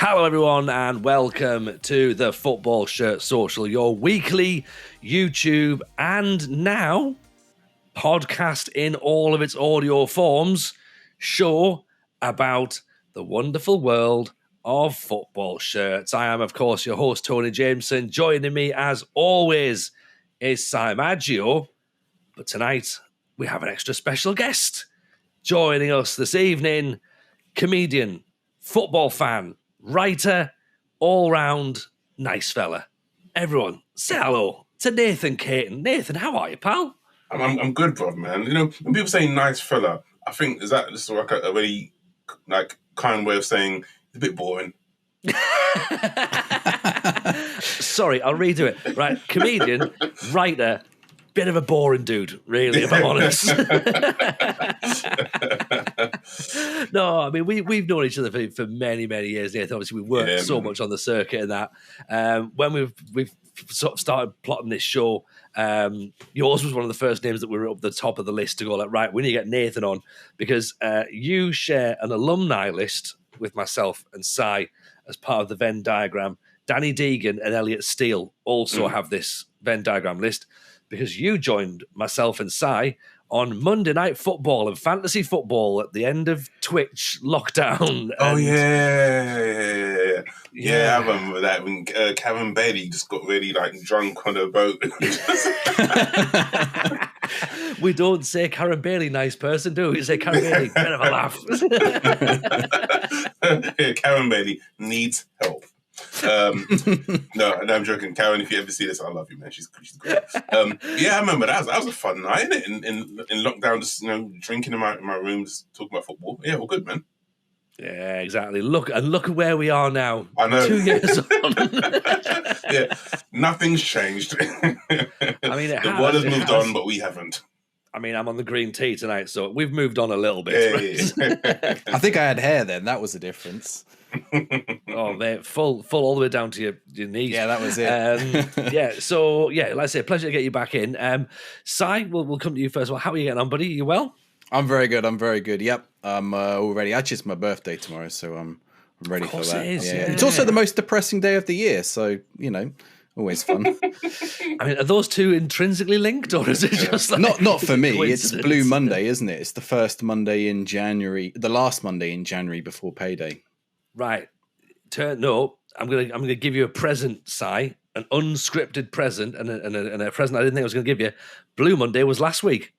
Hello, everyone, and welcome to the Football Shirt Social, your weekly YouTube and now podcast in all of its audio forms show about the wonderful world of football shirts. I am, of course, your host, Tony Jameson. Joining me, as always, is Si Maggio. But tonight, we have an extra special guest joining us this evening, comedian, football fan, writer, all-round nice fella. Everyone, say hello to Nathan Caton. Nathan, how are you, pal? I'm good, bro, man. You know, when people say nice fella, I think is that just like a really kind way of saying it's a bit boring. Sorry, I'll redo it. Right, comedian, writer, bit of a boring dude, really, if I'm honest. No, I mean, we've known each other for many, many years, Nathan. Obviously, we've worked so much on the circuit and that. When we've sort of started plotting this show, yours was one of the first names that we were up the top of the list to go like, right, we need to get Nathan on because you share an alumni list with myself and Si as part of the Venn diagram. Danny Deegan and Elliot Steele also have this Venn diagram list because you joined myself and Si on Monday Night Football and fantasy football at the end of Twitch lockdown. Oh, yeah, I remember that when Kevin Bailey just got really drunk on a boat. We don't say Karen Bailey, nice person, do we? We say Karen Bailey, bit of a laugh. Karen Bailey needs help. No, I'm joking. Karen, if you ever see this, I love you, man. She's great. Yeah, I remember that. That was a fun night, innit? In lockdown, just drinking in my room, just talking about football. Yeah, all good, man. Yeah, exactly. Look at where we are now. I know. 2 years on. Yeah, nothing's changed. I mean, the world has moved on, but we haven't. I mean, I'm on the green tea tonight, so we've moved on a little bit. Yeah. I think I had hair then. That was the difference. Oh, mate, full all the way down to your knees. Yeah, that was it. Like I say, pleasure to get you back in. Si, we'll come to you first of all. How are you getting on, buddy? You well? I'm very good. Yep, I'm all ready. Actually, it's my birthday tomorrow, so I'm ready for that. It is, yeah. It's also the most depressing day of the year, so always fun. I mean, are those two intrinsically linked, or is it just like not for me? It's Blue Monday, isn't it? It's the first Monday in January, the last Monday in January before payday. Right. No, I'm gonna give you a present, Si, an unscripted present, and a present I didn't think I was gonna give you. Blue Monday was last week.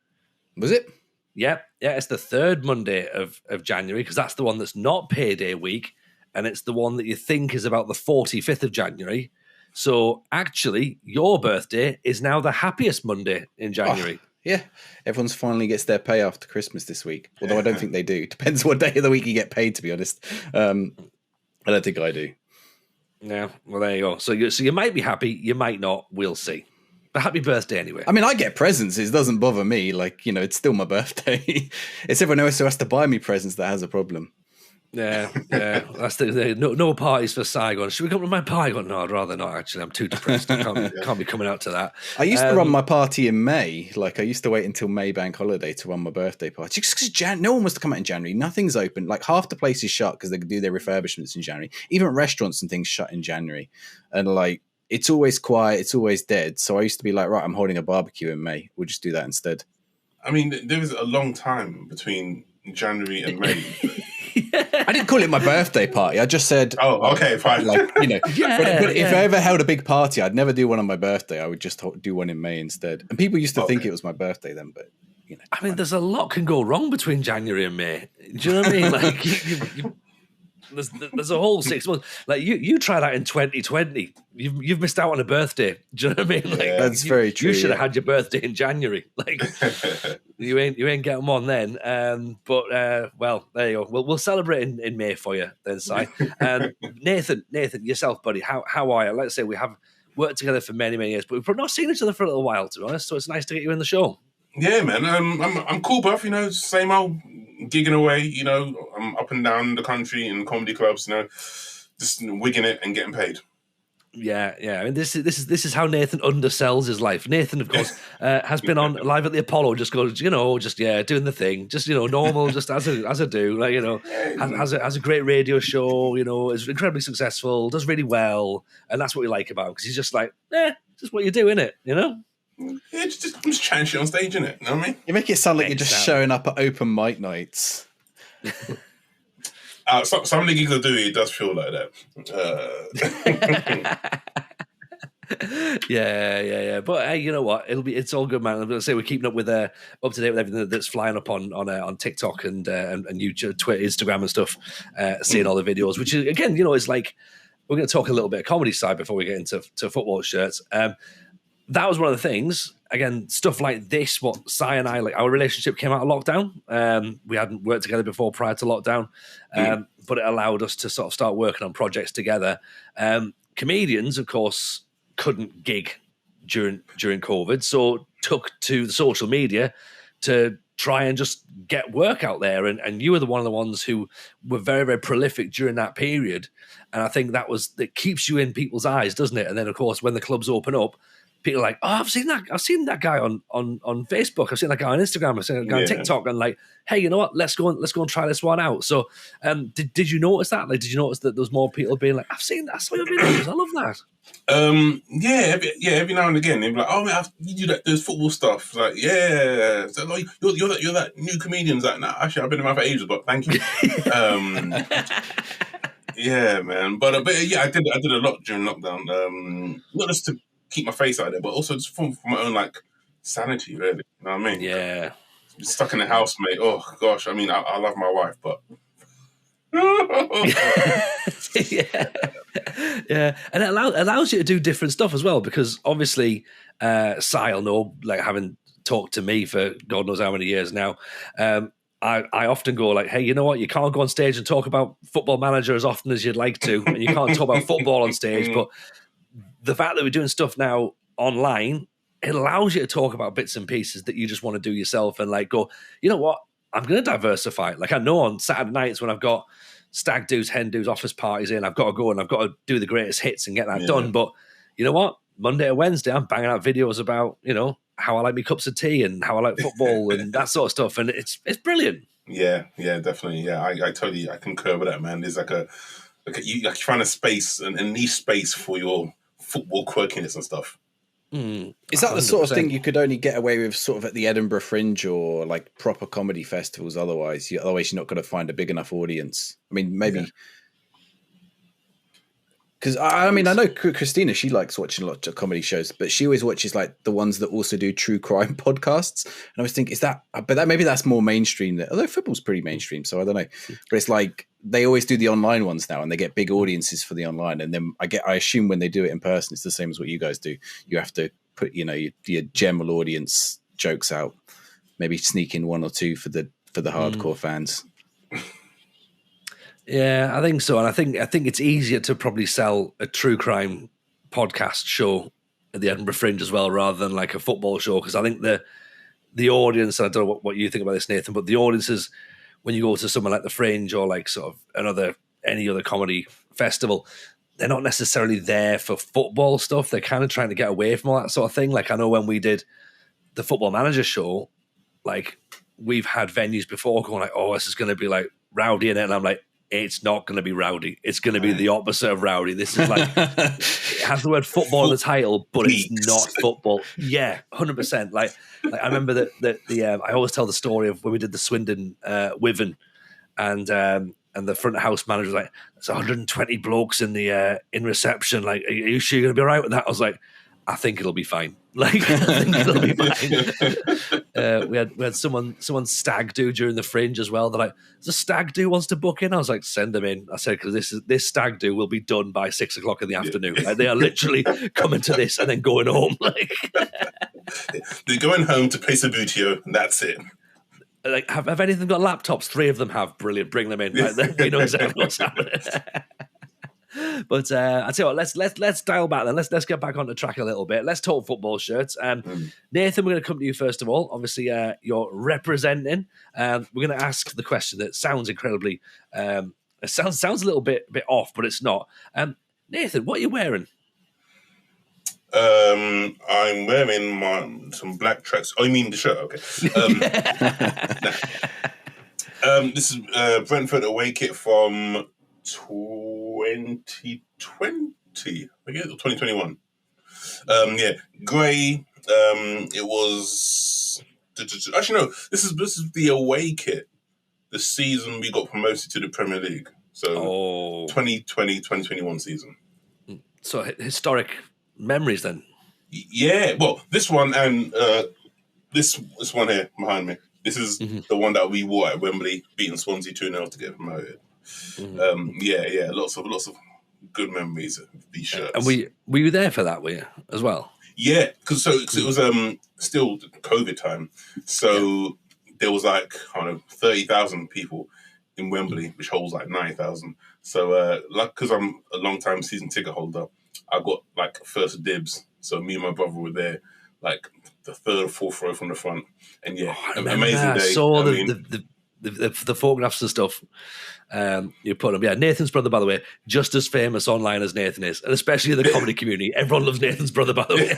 Was it? Yeah, it's the third Monday of January because that's the one that's not payday week, and it's the one that you think is about the 45th of January. So actually, your birthday is now the happiest Monday in January. Oh, yeah, everyone's finally gets their pay after Christmas this week. Although I don't think they do. Depends what day of the week you get paid, to be honest. I don't think I do. Yeah, well, there you go. So you might be happy, you might not. We'll see. But happy birthday anyway. I mean, I get presents. It doesn't bother me. It's still my birthday. It's everyone else who has to buy me presents that has a problem. Yeah. That's no parties for Saigon. Should we come to my party? No, I'd rather not. Actually, I'm too depressed. I can't be coming out to that. I used to run my party in May. I used to wait until May bank holiday to run my birthday party. Just because no one wants to come out in January. Nothing's open. Half the place is shut because they do their refurbishments in January. Even restaurants and things shut in January. And it's always quiet. It's always dead. So I used to be like, right, I'm holding a barbecue in May. We'll just do that instead. I mean, there was a long time between January and May. I didn't call it my birthday party. I just said, "Oh, okay, fine." But if I ever held a big party, I'd never do one on my birthday. I would just do one in May instead. And people used to think it was my birthday then, but I mean, there's a lot can go wrong between January and May. Do you know what I mean? There's a whole 6 months. You try that in 2020. You've missed out on a birthday. Do you know what I mean? That's very true. You should have had your birthday in January. You ain't getting one then. Well, there you go. We'll celebrate in May for you then, Si. Nathan, yourself, buddy. How are you? Let's say we have worked together for many, many years, but we've not seen each other for a little while, to be honest. So it's nice to get you in the show. Yeah, man. I'm cool, bruv. Same old gigging away. I'm up and down the country in comedy clubs. Just wigging it and getting paid. Yeah. I mean, this is how Nathan undersells his life. Nathan, of course, has been on live at the Apollo. Just goes, doing the thing, just normal, just as I do. Like has a great radio show. Is incredibly successful, does really well, and that's what we like about him because he's just like, just what you do, innit? Yeah, I'm just chatting shit on stage, innit? You know what I mean? You make it sound like you're just showing up at open mic nights. Some of the gigs I do, it does feel like that. Yeah. But hey, you know what? It's all good, man. I'm going to say we're keeping up to date with everything that's flying up on TikTok and YouTube, Twitter, Instagram, and stuff. Seeing all the videos, which is again, is like we're going to talk a little bit of comedy side before we get into football shirts. That was one of the things. Again, stuff like this, what Si and I, like our relationship came out of lockdown. We hadn't worked together before prior to lockdown, but it allowed us to sort of start working on projects together. Comedians, of course, couldn't gig during COVID, so took to the social media to try and just get work out there. And you were one of the ones who were very, very prolific during that period. And I think that keeps you in people's eyes, doesn't it? And then, of course, when the clubs open up, people are like, oh, I've seen that guy on Facebook. I've seen that guy on Instagram. I've seen that guy on TikTok. And like, hey, you know what? Let's go and try this one out. So, did you notice that? Like, did you notice that there's more people being like, I saw your videos. I love that. Every now and again, they'll be like, oh man, you do that, those football stuff. Like, yeah, so, like, you're that new comedian. Like, nah, actually, I've been around for ages, but thank you. Yeah, man. But yeah, I did a lot during lockdown. Not just to keep my face out there, but also just for my own like sanity, really. You know what I mean? Yeah. Stuck in the house, mate. Oh gosh, I mean, I love my wife, but yeah, and it allows you to do different stuff as well because obviously, Si'll know, like having talked to me for God knows how many years now. I often go like, hey, you know what? You can't go on stage and talk about Football Manager as often as you'd like to, and you can't talk about football on stage, but the fact that we're doing stuff now online, it allows you to talk about bits and pieces that you just want to do yourself and like go, you know what? I'm going to diversify. Like I know on Saturday nights when I've got stag do's, hen do's, office parties in, I've got to go and I've got to do the greatest hits and get that done. But you know what? Monday or Wednesday, I'm banging out videos about, how I like my cups of tea and how I like football and that sort of stuff. And it's brilliant. Yeah, definitely. Yeah, I concur with that, man. There's you find a space, a niche space for your football quirkiness and stuff. Is that 100%. The sort of thing you could only get away with sort of at the Edinburgh Fringe or like proper comedy festivals? Otherwise you're not going to find a big enough audience. I mean, maybe because I mean I know Christina, she likes watching a lot of comedy shows, but she always watches like the ones that also do true crime podcasts. And I was thinking, maybe that's more mainstream. Although football's pretty mainstream, so I don't know. But it's like they always do the online ones now, and they get big audiences for the online. And then I assume when they do it in person, it's the same as what you guys do. You have to put your general audience jokes out, maybe sneak in one or two for the hardcore fans. Yeah, I think so, and I think it's easier to probably sell a true crime podcast show at the Edinburgh Fringe as well, rather than like a football show. Because I think the audience, I don't know what you think about this, Nathan, but the audiences when you go to somewhere like the Fringe or like sort of any other comedy festival, they're not necessarily there for football stuff. They're kind of trying to get away from all that sort of thing. Like I know when we did the Football Manager show, like we've had venues before going like, oh, this is going to be like rowdy in it, and I'm like, it's not going to be rowdy. It's going to be the opposite of rowdy. This is like, it has the word football in the title, but it's not football. Yeah, 100%. Like I remember that I always tell the story of when we did the Swindon Wiven, and the front of house manager was like, there's 120 blokes in the in reception. Like, are you sure you're going to be all right with that? I was like, I think it'll be fine. Like, I think it'll be fine. We had someone stag do during the Fringe as well. They're like, there's a stag do wants to book in. I was like, send them in. I said, because this stag do will be done by 6 o'clock in the afternoon. Like, they are literally coming to this and then going home. Like, they're going home to play Sabutio, and that's it. Like, have any of them got laptops? 3 of them have. Brilliant. Bring them in. Like, you know exactly what's happening. But I tell you what, let's dial back then. Let's get back on the track a little bit. Let's talk football shirts. Nathan, we're going to come to you first of all. Obviously, you're representing. We're going to ask the question that sounds incredibly. It sounds a little bit off, but it's not. Nathan, what are you wearing? I'm wearing some black tracks. Oh, you mean the shirt? Okay. This is Brentford away kit from 2020, I guess, or 2021. Yeah, grey. It was actually no. This is the away kit. The season we got promoted to the Premier League. So 2020-2021 season. So historic memories then. Yeah, well, this one and this one here behind me. This is the one that we wore at Wembley, beating Swansea 2-0 to get promoted. Yeah, lots of good memories of these shirts. And were you there for that? Were you as well? Yeah, because it was still COVID time, so there was like 30,000 people in Wembley, which holds like 9,000. So because I'm a long time season ticket holder, I got like first dibs. So me and my brother were there, like the third or fourth row from the front, and amazing day. I saw the photographs and stuff. You put them. Yeah, Nathan's brother, by the way, just as famous online as Nathan is, and especially in the comedy community. Everyone loves Nathan's brother, by the way.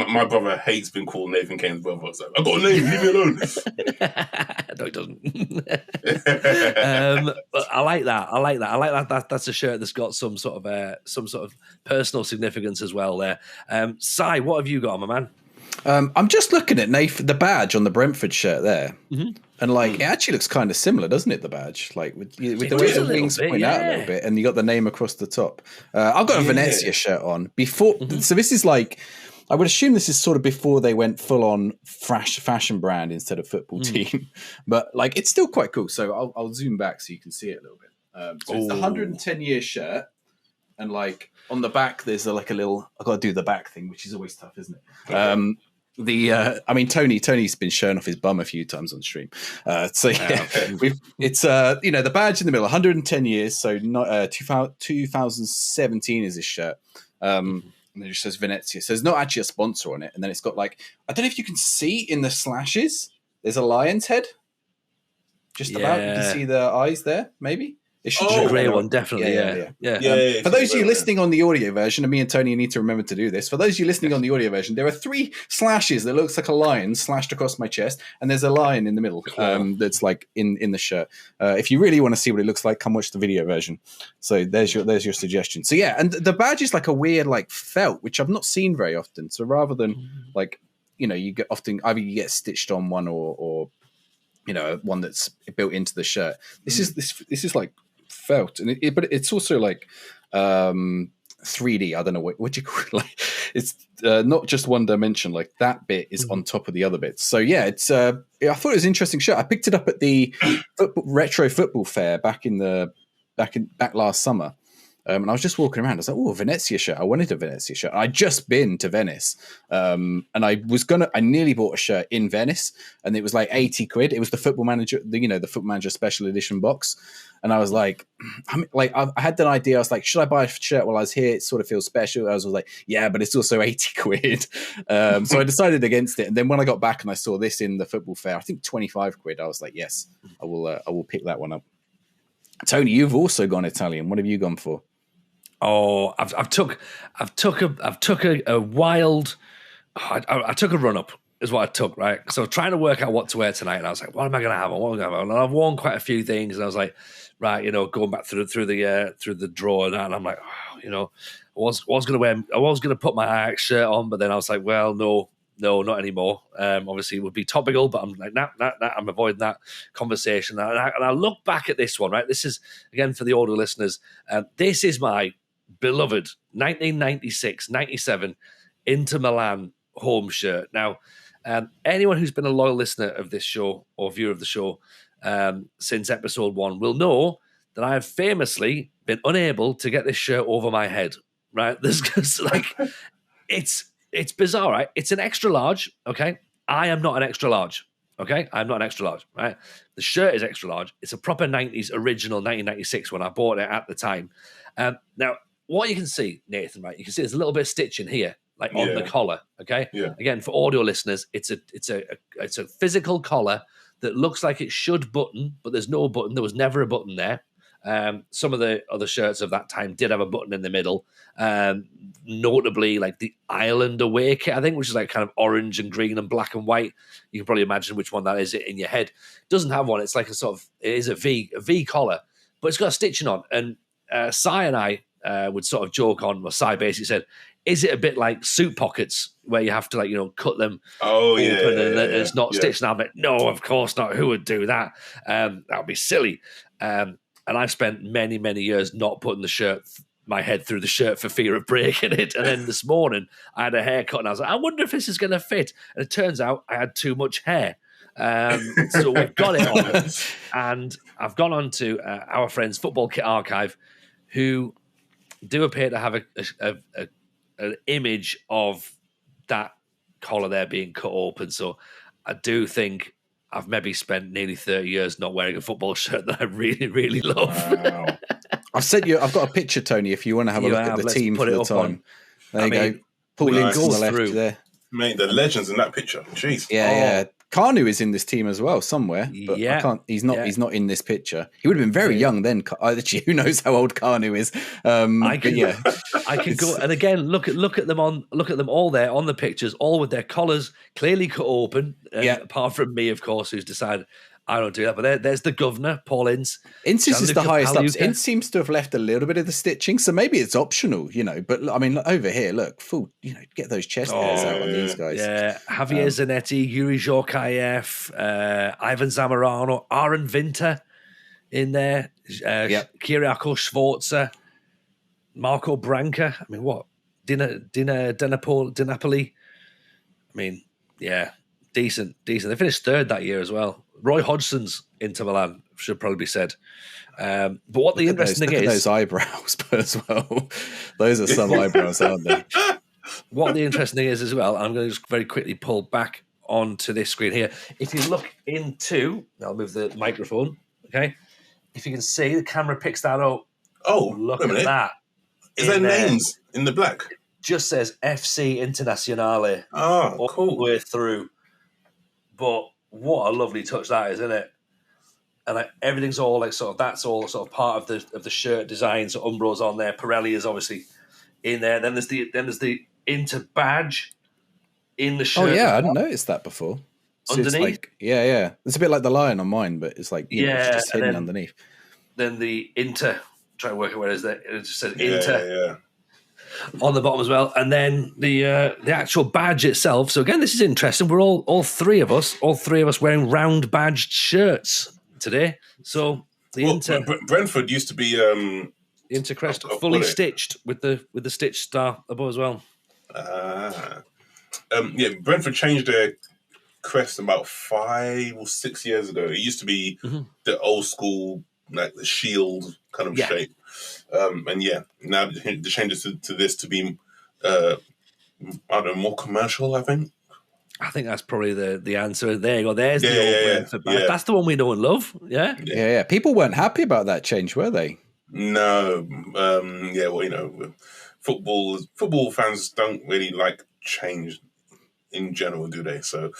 My brother hates being called Nathan Caton's brother. So I've got a name, leave me alone. No, he doesn't. But I like that. I like that. That's a shirt that's got some sort of personal significance as well there. Si, what have you got, my man? I'm just looking at Nathan, the badge on the Brentford shirt there, and like it actually looks kind of similar, doesn't it? The badge, like with the way the wings point out a little bit, and you got the name across the top. I've got a Venezia shirt on before, so this is like, I would assume this is sort of before they went full on fashion brand instead of football team, but like it's still quite cool. So I'll zoom back so you can see it a little bit. So it's the 110-year shirt, and like on the back there's like a little. I've got to do the back thing, which is always tough, isn't it? I mean, Tony's been showing off his bum a few times on stream. So yeah, it's the badge in the middle, 110 years. So not 2017 is this shirt. And it just says Venezia. So there's not actually a sponsor on it. And then it's got like, I don't know if you can see in the slashes, there's a lion's head. Just about. You can see the eyes there, maybe. It should show a grey one, definitely. Yeah. For those of you listening on the audio version, and me and Tony need to remember to do this. For those of you listening on the audio version, there are 3 slashes that looks like a lion slashed across my chest, and there's a lion in the middle that's like in the shirt. If you really want to see what it looks like, come watch the video version. So there's your suggestion. So yeah, and the badge is like a weird like felt, which I've not seen very often. So rather than like you get often either you get stitched on one or one that's built into the shirt. This is like felt, and but it's also like 3D. I don't know what you call it. Like it's not just one dimension. Like that bit is on top of the other bits. So yeah, it's I thought it was an interesting shirt. I picked it up at the retro football fair back last summer. And I was just walking around. I was like, "Oh, a Venezia shirt! I wanted a Venezia shirt." I'd just been to Venice, and I nearly bought a shirt in Venice, and it was like 80 quid. It was the Football Manager, the Football Manager Special Edition box, and I was like, I had that idea. I was like, should I buy a shirt while I was here? It sort of feels special. I was like, yeah, but it's also 80 quid. So I decided against it. And then when I got back and I saw this in the football fair, I think 25 quid. I was like, yes, I will pick that one up. Tony, you've also gone Italian. What have you gone for? Oh, I've took a wild. I took a run up is what I took, right? So I was trying to work out what to wear tonight, and I was like, what am I going to have on? What am I going to have on? And I've worn quite a few things, and I was like, right, going back through the drawer, and I'm like, I was going to put my Ajax shirt on, but then I was like, well, no, not anymore. Obviously, it would be topical, but I'm like, nah, I'm avoiding that conversation. And I look back at this one, right? This is, again, for the older listeners, this is my beloved 1996-97 Inter Milan home shirt. Now, anyone who's been a loyal listener of this show or viewer of the show since episode 1 will know that I have famously been unable to get this shirt over my head, right? This like, it's bizarre, right? It's an extra large, okay? I am not an extra large, okay? I'm not an extra large, right? The shirt is extra large. It's a proper 90s original 1996 when I bought it at the time. Now, what you can see, Nathan, right? You can see there's a little bit of stitching here, like on the collar, okay? Yeah. Again, for audio listeners, it's a physical collar that looks like it should button, but there's no button. There was never a button there. Some of the other shirts of that time did have a button in the middle, notably like the Ireland away kit, I think, which is like kind of orange and green and black and white. You can probably imagine which one that is in your head. Doesn't have one. It's like a sort of, it is a V collar, but it's got a stitching on. And Cy and I would sort of joke on, or Cy basically said, is it a bit like suit pockets where you have to like, cut them open and it's not stitched? And I'm like, no, of course not. Who would do that? That would be silly. And I've spent many, many years not putting my head through the shirt for fear of breaking it. And then this morning I had a haircut and I was like, I wonder if this is going to fit. And it turns out I had too much hair. So we've got it on. And I've gone on to our friend's Football Kit Archive, who do appear to have an image of that collar there being cut open. So I do think I've maybe spent nearly 30 years not wearing a football shirt that I really, really love. Wow. I've got a picture, Tony, if you want to have a look at the team for the time. There you go. Paul Ince on the left there. Mate, the legends in that picture. Jeez. Yeah. Kanu is in this team as well somewhere, but he's not in this picture. He would have been very young then. Actually, who knows how old Kanu is? I can go and again look at them all there on the pictures, all with their collars clearly cut open. Apart from me, of course, who's decided I don't do that. But there's the governor, Paul Ince. Ince is the highest up. Ince seems to have left a little bit of the stitching, so maybe it's optional, But I mean, over here, look, get those chest hairs out on these guys. Yeah, Javier Zanetti, Yuri Zorkaev, Ivan Zamorano, Aaron Vinter in there, Kyriako Schwarzer, Marco Branca. I mean, what? Dinapoli. I mean, yeah, decent. They finished third that year as well. Roy Hodgson's Inter Milan should probably be said. But what the interesting thing is... those eyebrows as well. Those are some eyebrows, aren't they? What the interesting thing is as well, I'm going to just very quickly pull back onto this screen here. If you look into... I'll move the microphone, okay? If you can see, the camera picks that up. Oh, look at that. Is there names in the black? Just says FC Internazionale. Oh, cool. All the way through. But... what a lovely touch that is, isn't it? And everything's all like sort of, that's all sort of part of the shirt design. So Umbro's on there, Pirelli is obviously in there. Then there's the Inter badge in the shirt. Oh yeah, I hadn't noticed that before. So underneath, it's a bit like the lion on mine, but it's like it's just hidden underneath. Then the Inter, try to work out where it is. It just says Inter. Yeah. On the bottom as well, and then the actual badge itself. So again, this is interesting. We're all three of us wearing round badged shirts today. So Inter Brentford used to be Inter crest fully stitched with the stitched star above as well. Brentford changed their crest about 5 or 6 years ago. It used to be the old school, like the shield kind of shape. Now they changed it to this to be, more commercial, I think. I think that's probably the answer. There you go. There's the old Brentford badge. That's the one we know and love. Yeah. People weren't happy about that change, were they? No. Football fans don't really like change in general, do they? So,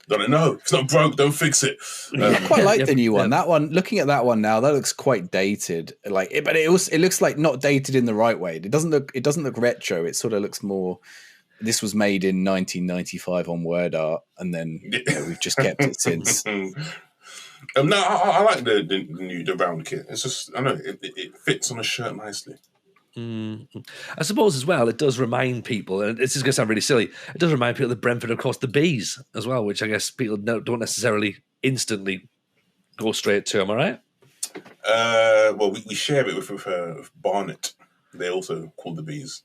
no, it's not broke. Don't fix it. I quite like the new one. That one, looking at that one now, that looks quite dated. But it looks like not dated in the right way. It doesn't look retro. It sort of looks more. This was made in 1995 on Word Art, and then we've just kept it since. No, I like the round kit. It's just it fits on a shirt nicely. I suppose as well, it does remind people, and this is going to sound really silly, it does remind people that Brentford, of course, the bees as well, which I guess people don't necessarily instantly go straight to. Am I right? Well, we share it with Barnet. They also call the bees.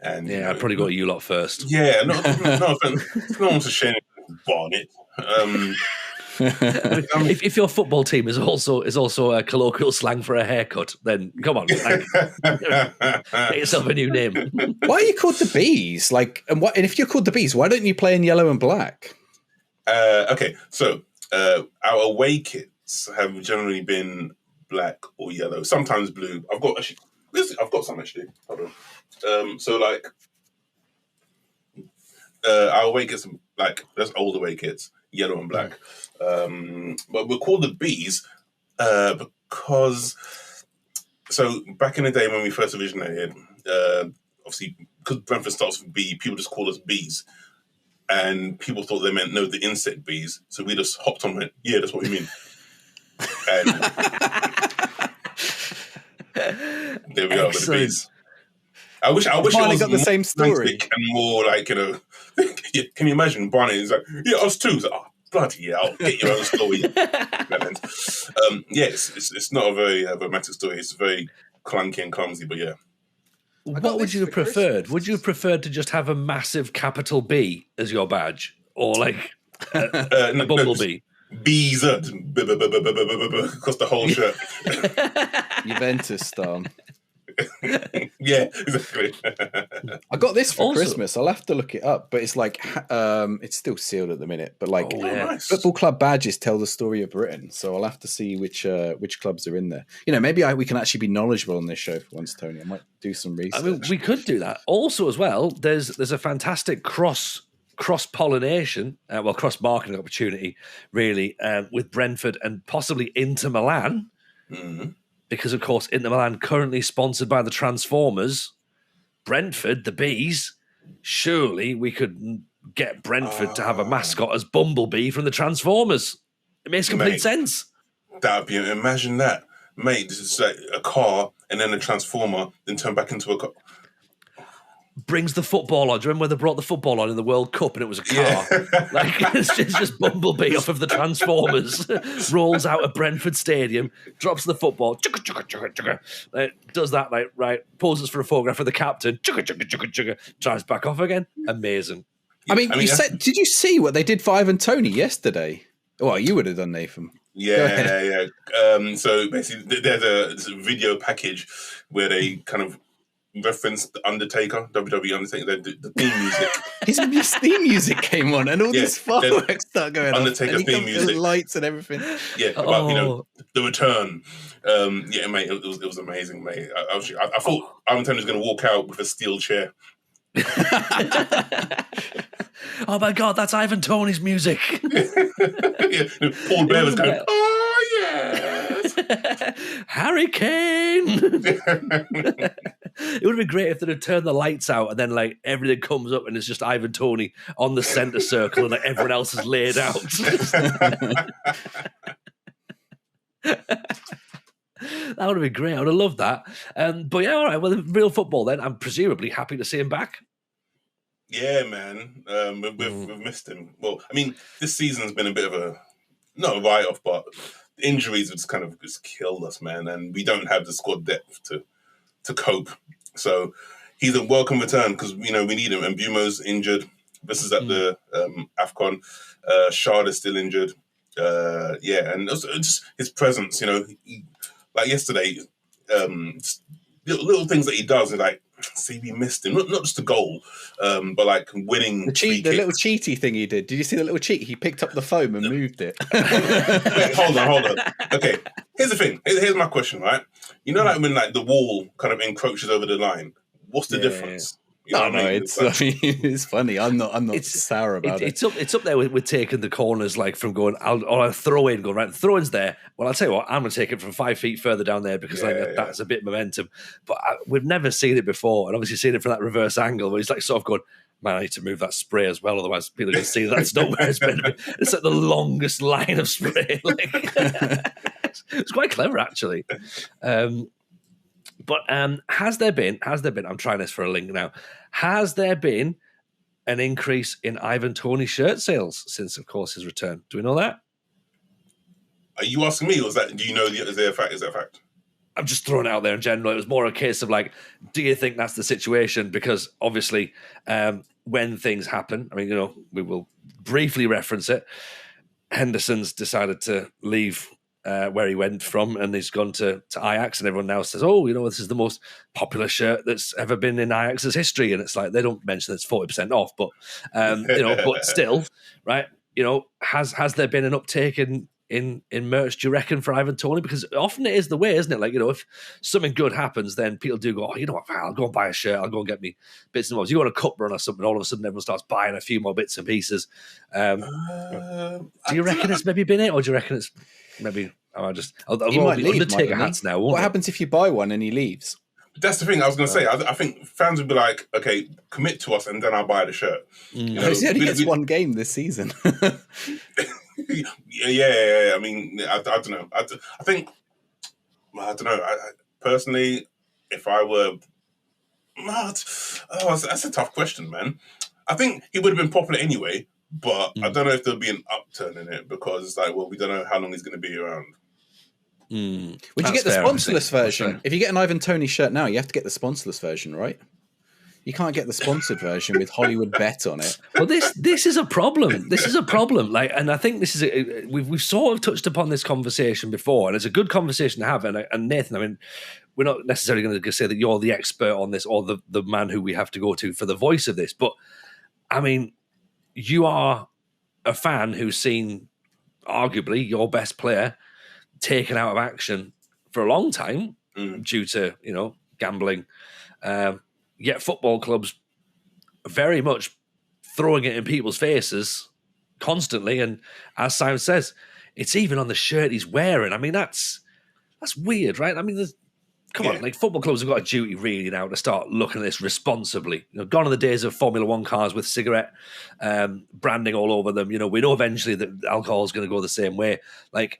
I'd probably go to you lot first. Yeah, no offense. No one's ashamed of Barnet. If your football team is also a colloquial slang for a haircut, then come on, get yourself a new name. Why are you called the Bees? And if you're called the Bees, why don't you play in yellow and black? Okay, so our away kits have generally been black or yellow, sometimes blue. I've got some actually. Hold on. Our away kits, that's old away kits, yellow and black. But we're called the Bees because so back in the day when we first originated, obviously because Brentford starts with B, people just call us bees. And people thought they meant, no, the insect bees. So we just hopped on and went, yeah, that's what we mean. And there we are with the bees. I wish it was got the same story and more like, can you imagine Barney is like, yeah, us too. He's like, oh, bloody hell, get your own story. It's not a very romantic story. It's very clunky and clumsy, but yeah. What would you have preferred? Would you have preferred to just have a massive capital B as your badge, or like a bumblebee? Bees across the whole shirt. Juventus style. Yeah, exactly. I got this for Christmas. I'll have to look it up, but it's like it's still sealed at the minute. But like nice. football club badges tell the story of Britain, so I'll have to see which clubs are in there. Maybe we can actually be knowledgeable on this show for once, Tony. I might do some research. I mean, we could do that. Also, as well, there's a fantastic cross pollination, cross marketing opportunity, really, with Brentford and possibly Inter Milan. Mm-hmm. Because, of course, Inter Milan currently sponsored by the Transformers. Brentford, the Bees. Surely we could get Brentford to have a mascot as Bumblebee from the Transformers. It makes complete sense. That'd be, imagine that. Mate, this is like a car and then a Transformer, then turn back into a car. Brings the football on. Do you remember when they brought the football on in the World Cup and it was a car? Yeah. Like it's just Bumblebee off of the Transformers. Rolls out of Brentford Stadium, drops the football, does that, like, right, poses for a photograph of the captain, drives back off again. Amazing. I mean, did you see what they did for Ivan Toney yesterday? Well, you would have done, Nathan. Yeah. So basically, there's a video package where they kind of reference the Undertaker, WWE Undertaker, the theme music. His theme music came on, and all these fireworks start going on. Undertaker theme music, lights and everything. Yeah, about the return. Yeah, mate, it was amazing, mate. I thought Ivan Toney was going to walk out with a steel chair. Oh my God, that's Ivan Toney's music. Yeah, Paul Bear was going, oh yes, Harry Kane. It would have been great if they'd have turned the lights out and then like everything comes up and it's just Ivan Toney on the centre circle and like everyone else is laid out. That would have been great. I would have loved that. But yeah, all right. Well, real football then. I'm presumably happy to see him back. Yeah, man. We've missed him. Well, I mean, this season's been a bit of not a write-off, but injuries have kind of just killed us, man. And we don't have the squad depth to cope. So he's a welcome return because, we need him. And Bumo's injured. This is at the AFCON. Shard is still injured. And also just his presence, like yesterday, little things that he does, and like, see, we missed him. Not just a goal, but like winning. The little cheaty thing he did. Did you see the little cheat? He picked up the foam and moved it. Wait, hold on. Okay, here's the thing. Here's my question, right? Like when like the wall kind of encroaches over the line, what's the difference? It's funny. I'm not sour about it. It's up there with taking the corners, like from going, I'll throw in, going right. The throw in's there. Well, I'll tell you what, I'm going to take it from 5 feet further down there because that's a bit of momentum. But we've never seen it before, and obviously seen it from that reverse angle where he's like sort of going, man, I need to move that spray as well, otherwise people can see that's not where it's meant to be. It's like the longest line of spray. It's quite clever, actually. But has there been, I'm trying this for a link now, has there been an increase in Ivan Toney shirt sales since, of course, his return? Do we know that? Are you asking me, or do you know, is that a fact? I'm just throwing it out there in general. It was more a case of like, do you think that's the situation? Because obviously when things happen, I mean, we will briefly reference it. Henderson's decided to leave where he went from, and he's gone to Ajax, and everyone now says, this is the most popular shirt that's ever been in Ajax's history. And it's like, they don't mention it's 40% off, but but still, right? Has there been an uptake in merch, do you reckon, for Ivan Toney? Because often it is the way, isn't it? Like, if something good happens, then people do go, I'll go and buy a shirt, I'll go and get me bits and bobs. You go on a cup run or something, all of a sudden everyone starts buying a few more bits and pieces. Do you reckon it's maybe been it, or do you reckon it's maybe I'll He all might be leave, Undertaker mightn't he? hats now. Won't What it? happens if you buy one and he leaves? That's the thing I was going to say. I think fans would be like, okay, commit to us and then I'll buy the shirt. You know, He only gets one game this season. yeah. I mean, I don't know. I think, I don't know. Personally, if I were... that's a tough question, man. I think he would have been popular anyway, but I don't know if there'll be an upturn in it because it's like, well, we don't know how long he's going to be around. Would you get the sponsorless version? If you get an Ivan Toney shirt now, you have to get the sponsorless version, right? You can't get the sponsored version with Hollywood Bet on it. Well, this is a problem. This is a problem. Like, and I think this is we've sort of touched upon this conversation before, and it's a good conversation to have. And Nathan, I mean, we're not necessarily going to say that you're the expert on this or the man who we have to go to for the voice of this, but I mean, you are a fan who's seen arguably your best player taken out of action for a long time due to gambling. Yet football clubs are very much throwing it in people's faces constantly, and as Simon says, it's even on the shirt he's wearing. I mean, that's weird, right? I mean, come on, like football clubs have got a duty really now to start looking at this responsibly. Gone are the days of Formula One cars with cigarette branding all over them. We know eventually that alcohol is going to go the same way. But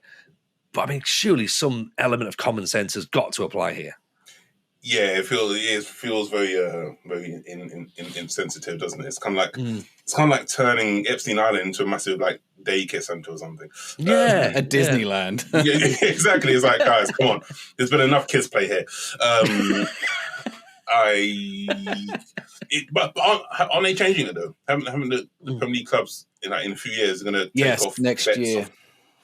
I mean, surely some element of common sense has got to apply here. Yeah, it feels very very insensitive, doesn't it? It's kind of like turning Epstein Island into a massive daycare center or something. Yeah, a Disneyland. Yeah, exactly. It's like, guys, come on. There's been enough kids play here. But aren't they changing it though? Haven't the Premier League clubs in a few years are going to take off next year? Yeah.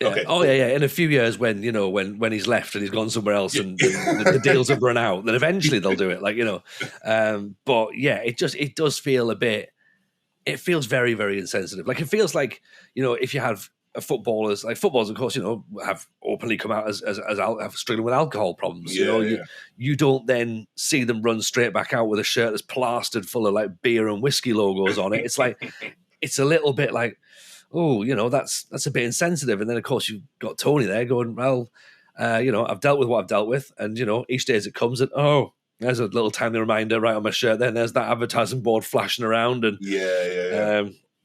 Okay. Oh yeah. In a few years, when he's left and he's gone somewhere else, and the deals have run out, then eventually they'll do it. But yeah, it does feel a bit. It feels very, very insensitive. It feels like if you have footballers, of course, have openly come out as struggling with alcohol problems. You don't then see them run straight back out with a shirt that's plastered full of beer and whiskey logos on it. It's it's a little bit like, oh, that's a bit insensitive. And then, of course, you've got Tony there going, well, I've dealt with what I've dealt with. And, each day as it comes, and, there's a little tiny reminder right on my shirt there. And there's that advertising board flashing around. And,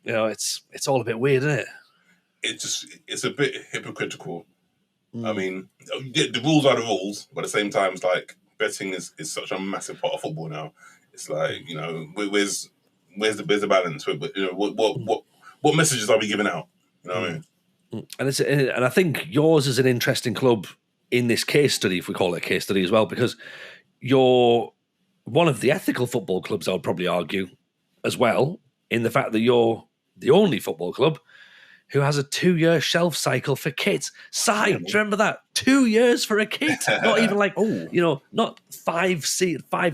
it's all a bit weird, isn't it? It's a bit hypocritical. I mean, the rules are the rules. But at the same time, it's betting is such a massive part of football now. It's where's the balance? What messages are we giving out? You know what I mean? And I think yours is an interesting club in this case study, if we call it a case study as well, because you're one of the ethical football clubs, I would probably argue, as well, in the fact that you're the only football club who has a 2-year shelf cycle for kits. Do you remember that? 2 years for a kit. Not even not five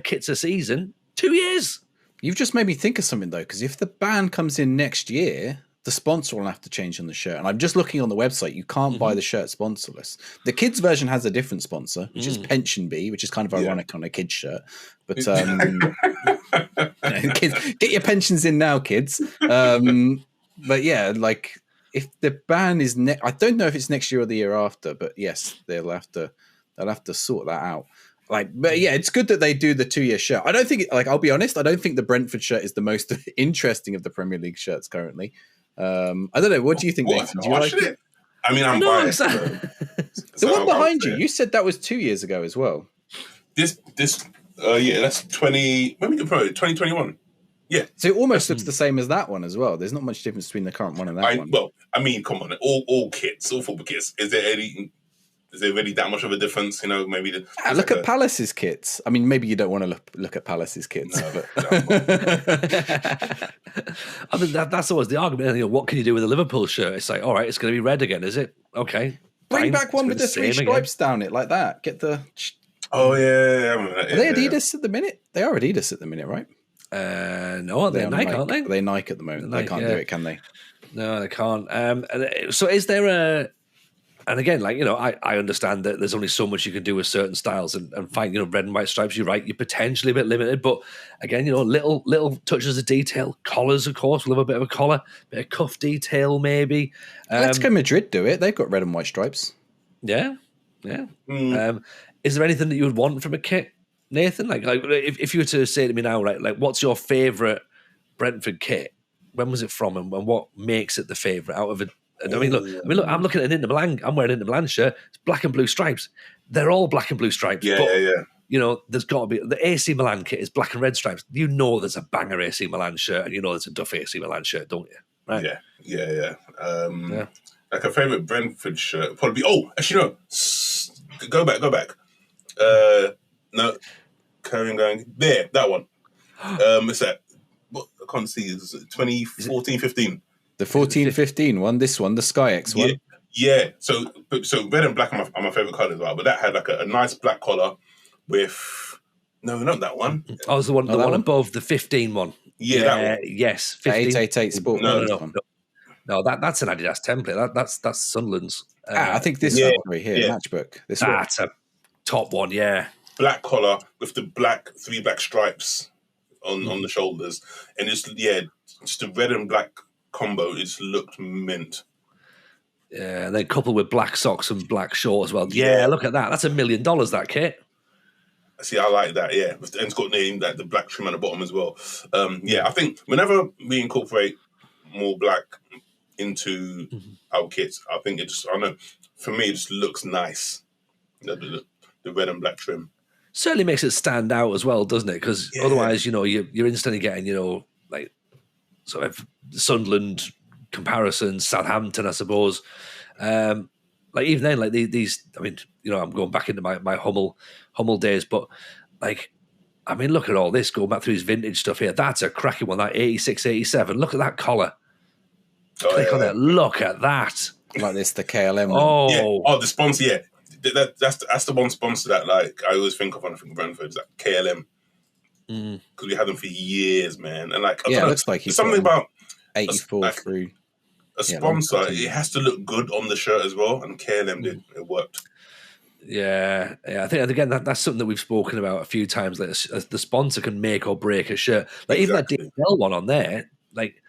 kits a season. 2 years. You've just made me think of something, though, because if the ban comes in next year, the sponsor will have to change on the shirt. And I'm just looking on the website. You can't buy the shirt sponsorless. The kids version has a different sponsor, which is Pension Bee, which is kind of ironic on a kid's shirt. But kids, get your pensions in now, kids. But yeah, if the ban is I don't know if it's next year or the year after, but yes, they'll have to sort that out. But yeah, it's good that they do the 2-year shirt. I don't think, I'll be honest, I don't think the Brentford shirt is the most interesting of the Premier League shirts currently. I don't know. What do you think, Nathan? Do you like it? I mean, I'm biased. The one behind you said that was 2 years ago as well. That's 2021. Yeah. So it almost looks the same as that one as well. There's not much difference between the current one and that one. Well, I mean, come on, all football kits. Is there really that much of a difference? Maybe look at Palace's kits. I mean, maybe you don't want to look at Palace's kits. No, I mean, that's always the argument. What can you do with a Liverpool shirt? It's all right, it's going to be red again, is it? Okay. Bring back one with the 3 stripes down it like that. Get the... Oh, yeah. I mean, are they Adidas at the minute? They are Adidas at the minute, right? No, they're Nike, aren't they? They're Nike at the moment. They can't do it, can they? No, they can't. So is there a... And again, I understand that there's only so much you can do with certain styles and find, red and white stripes, you're right, you're potentially a bit limited. But again, little touches of detail. Collars, of course, we'll have a bit of a collar, bit of cuff detail maybe. Let's go Madrid do it. They've got red and white stripes. Yeah. Yeah. Is there anything that you would want from a kit, Nathan? Like if you were to say to me now, right, like what's your favourite Brentford kit? When was it from, and what makes it the favourite out of it? I mean, look. I'm looking at an Inter Milan. I'm wearing an Inter Milan shirt. It's black and blue stripes. They're all black and blue stripes. Yeah, but, yeah. You know, there's got to be the AC Milan kit is black and red stripes. You know, there's a banger AC Milan shirt, and you know there's a Duff AC Milan shirt, don't you? Right? Yeah. Like a favourite Brentford shirt would probably be. Oh, actually no. Go back. No, carrying going there. That one. It's that. What I can't see is 2014, 15. The 14-15 one, this one, the Sky X one. Yeah. So red and black are my favourite colours, right? But that had like a nice black collar with not that one. Oh, it's the one above the 15 one. Yeah, that one. Yes, 15. 888 Sport. No, that's an Adidas template. That's Sunderland's. I think this one right here, Matchbook. That's a top one, yeah. Black collar with the three black stripes on the shoulders, and just the red and black combo. It just looked mint. Yeah, and then coupled with black socks and black shorts as well. Yeah, look at that. That's $1 million, that kit. See, I like that, yeah. And it's got the black trim at the bottom as well. I think whenever we incorporate more black into our kits, I think for me, it just looks nice. The red and black trim. Certainly makes it stand out as well, doesn't it? Because otherwise, you know, you're instantly getting, you know, like sort of Sunderland comparisons, Southampton, I suppose. Like even then, like these, I mean, you know, I'm going back into my Hummel days, but like, I mean, look at all this, going back through his vintage stuff here. That's a cracking one, that 86, 87. Look at that collar. Click on it. Look at that. Like this, the KLM one. Oh, the sponsor, yeah. That's the one sponsor that like I always think of when I think of Brentford, is that KLM. Because we had them for years, man. And like, it looks like he's something about 84 through a sponsor. It has to look good on the shirt as well, and KLM did. It worked. Yeah. I think again that's something that we've spoken about a few times. Like the sponsor can make or break a shirt. Like even that DL one on there, like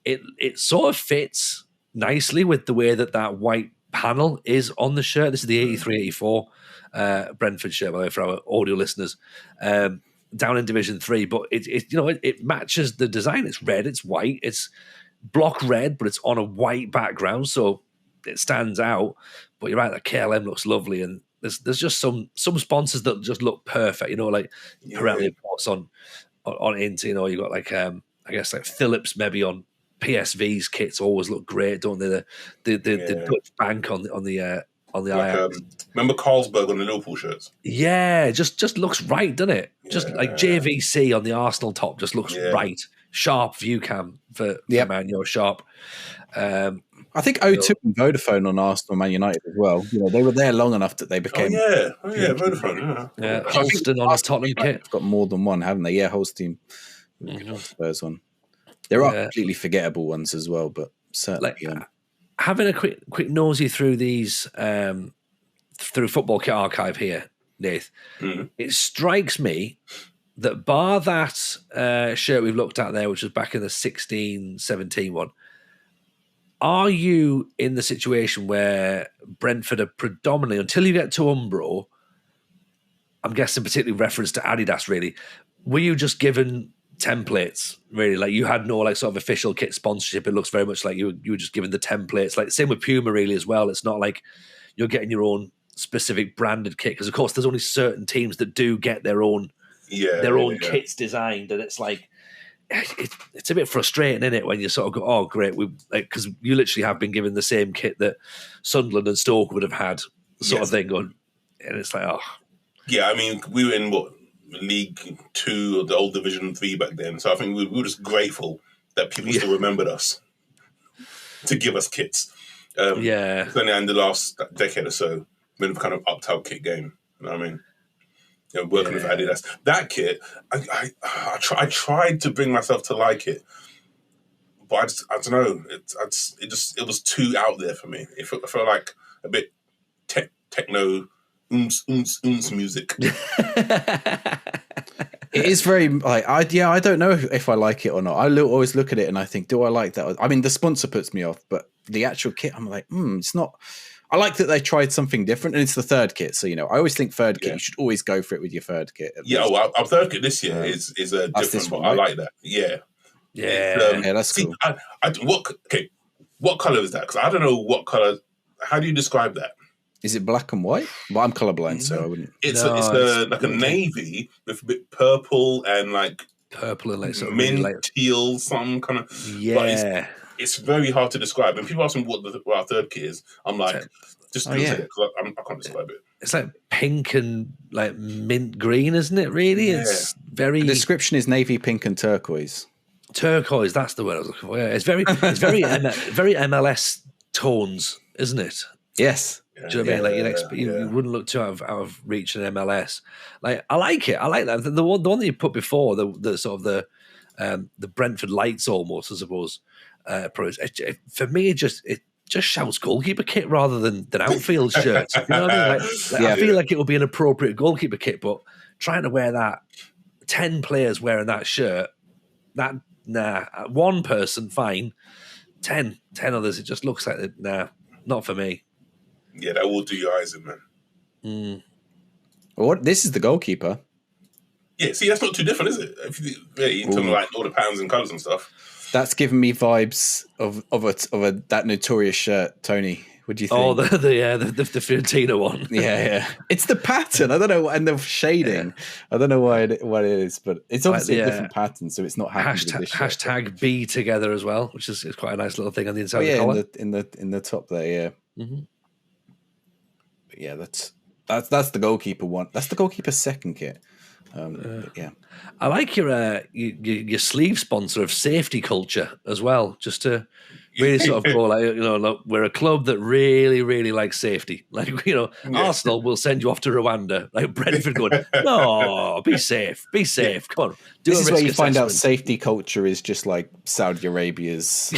it sort of fits nicely with the way that white panel is on the shirt. This is the 83-84 Brentford shirt, by the way, for our audio listeners. Down in Division 3, but it matches the design. It's red, it's white, it's block red, but it's on a white background, so it stands out. But you're right, that KLM looks lovely, and there's just some sponsors that just look perfect. You know, like Pirelli, of course, on Inter. You know, you got like I guess like Phillips maybe on PSV's kits always look great, don't they? The Dutch bank on the like, remember Carlsberg on the Liverpool shirts? Yeah, just looks right, doesn't it? Just like JVC on the Arsenal top just looks right. Sharp view cam for Man U, sharp. I think O2 and Vodafone on Arsenal, Man United as well. You know, they were there long enough that they became. Vodafone. Yeah, Holston on a Tottenham kit. Got more than one, haven't they? Yeah, Holstein. Spurs one. There are completely forgettable ones as well, but certainly. Having a quick nosy through these through Football Kit Archive here, Nath, it strikes me that bar that shirt we've looked at there, which was back in the 16-17 one, are you in the situation where Brentford are predominantly, until you get to Umbro, I'm guessing particularly reference to Adidas really, were you just given templates really? Like you had no like sort of official kit sponsorship. It looks very much like you were just given the templates. Like same with Puma really as well. It's not like you're getting your own specific branded kit, because of course there's only certain teams that do get their own kits designed, and it's like it's a bit frustrating, isn't it, when you sort of go, oh great, we because you literally have been given the same kit that Sunderland and Stoke would have had, sort of thing going, and it's like I mean we were in League 2 or the old Division 3 back then, so I think we were just grateful that people still remembered us to give us kits. Certainly in the last decade or so, we've kind of upped our kit game. You know what I mean? You know, working with Adidas, that kit, I tried to bring myself to like it, but I don't know. It was too out there for me. I felt like a bit techno. Music. It is very like I don't know if I like it or not. I always look at it and I think, do I like that? I mean, the sponsor puts me off, but the actual kit, I'm like, it's not. I like that they tried something different, and it's the third kit. So I always think third kit. Yeah. You should always go for it with your third kit. at Yeah, least. well, our third kit this year is a That's this different, one, but I right? like that. Yeah. Yeah. Yeah, that's See, cool. what color is that? Because I don't know what color. How do you describe that? Is it black and white? Well, I'm colorblind, so I wouldn't. It's No, like a navy with a bit purple and like Purple and like sort of mint really like, teal, some kind of. But yeah. it's very hard to describe. And people ask me what our third kit is. I'm like, just Oh, look yeah. at it because I can't describe it. It's like pink and like mint green, isn't it? Really, Yeah. it's very The description is navy, pink, and turquoise. turquoise. That's the word I was looking for. Yeah, it's very very MLS tones, isn't it? Yes. Do you know what I mean? Like you wouldn't look too out of reach in MLS. Like I like it. I like that. The one that you put before the sort of the Brentford lights almost, I suppose. For me, it just shouts goalkeeper kit rather than outfield shirts. You know what I mean? I feel like it would be an appropriate goalkeeper kit, but trying to wear that 10 players wearing that shirt, one person fine, 10 others. It just looks like not for me. Yeah, that will do your eyes in, man. Well, this is the goalkeeper. Yeah, see, that's not too different, is it? In terms of like all the patterns and colours and stuff. That's giving me vibes of that notorious shirt, Tony. What do you think? Oh, the Fiorentina one. Yeah. It's the pattern. I don't know, and the shading. I don't know what it is, but it's obviously a different pattern, so it's not happening with this shirt. Hashtag be together as well, which is quite a nice little thing on the inside of the collar. in the top there, yeah. Mm-hmm. But yeah, that's the goalkeeper one. That's the goalkeeper's second kit. Yeah, I like your sleeve sponsor of safety culture as well. Just to really sort of go like, look, we're a club that really, really likes safety. Like, Arsenal will send you off to Rwanda. Like Brentford going, no, be safe. Come on. This is where you find out safety culture is just like Saudi Arabia's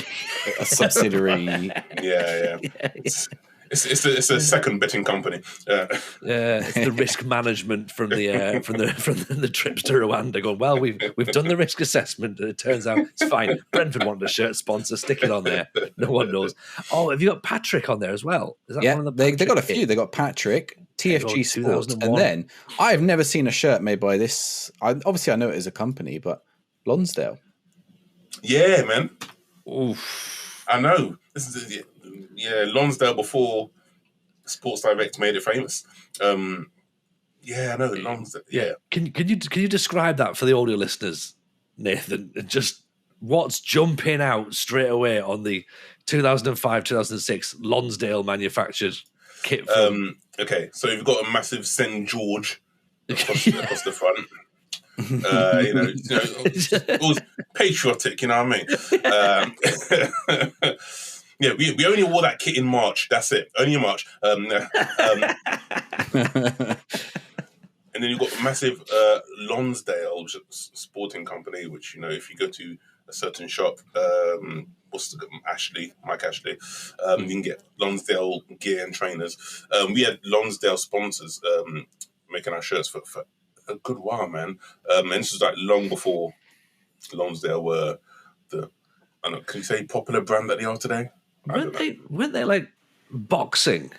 a subsidiary. Yeah. It's a second betting company. It's the risk management from the trips to Rwanda. Going, well, we've done the risk assessment, and it turns out it's fine. Brentford want a shirt sponsor, stick it on there. No one knows. Oh, have you got Patrick on there as well? Is that one of the? They got a few. They got Patrick, TFG Sports, and then I've never seen a shirt made by this. Obviously, I know it as a company, but Lonsdale. Yeah, man. Oof. I know. This is Lonsdale before Sports Direct made it famous. I know Lonsdale. Yeah. Can you describe that for the audio listeners, Nathan? Just what's jumping out straight away on the 2005-2006 Lonsdale manufactured kit? Okay, so you've got a massive St. George across the front. Always patriotic, you know what I mean? Yeah, we only wore that kit in March. That's it. Only in March. And then you've got a massive Lonsdale, which is a sporting company, which, if you go to a certain shop, Mike Ashley, you can get Lonsdale gear and trainers. We had Lonsdale sponsors making our shirts for a good while, man. And this was like long before Lonsdale were can you say popular brand that they are today? Weren't they like boxing?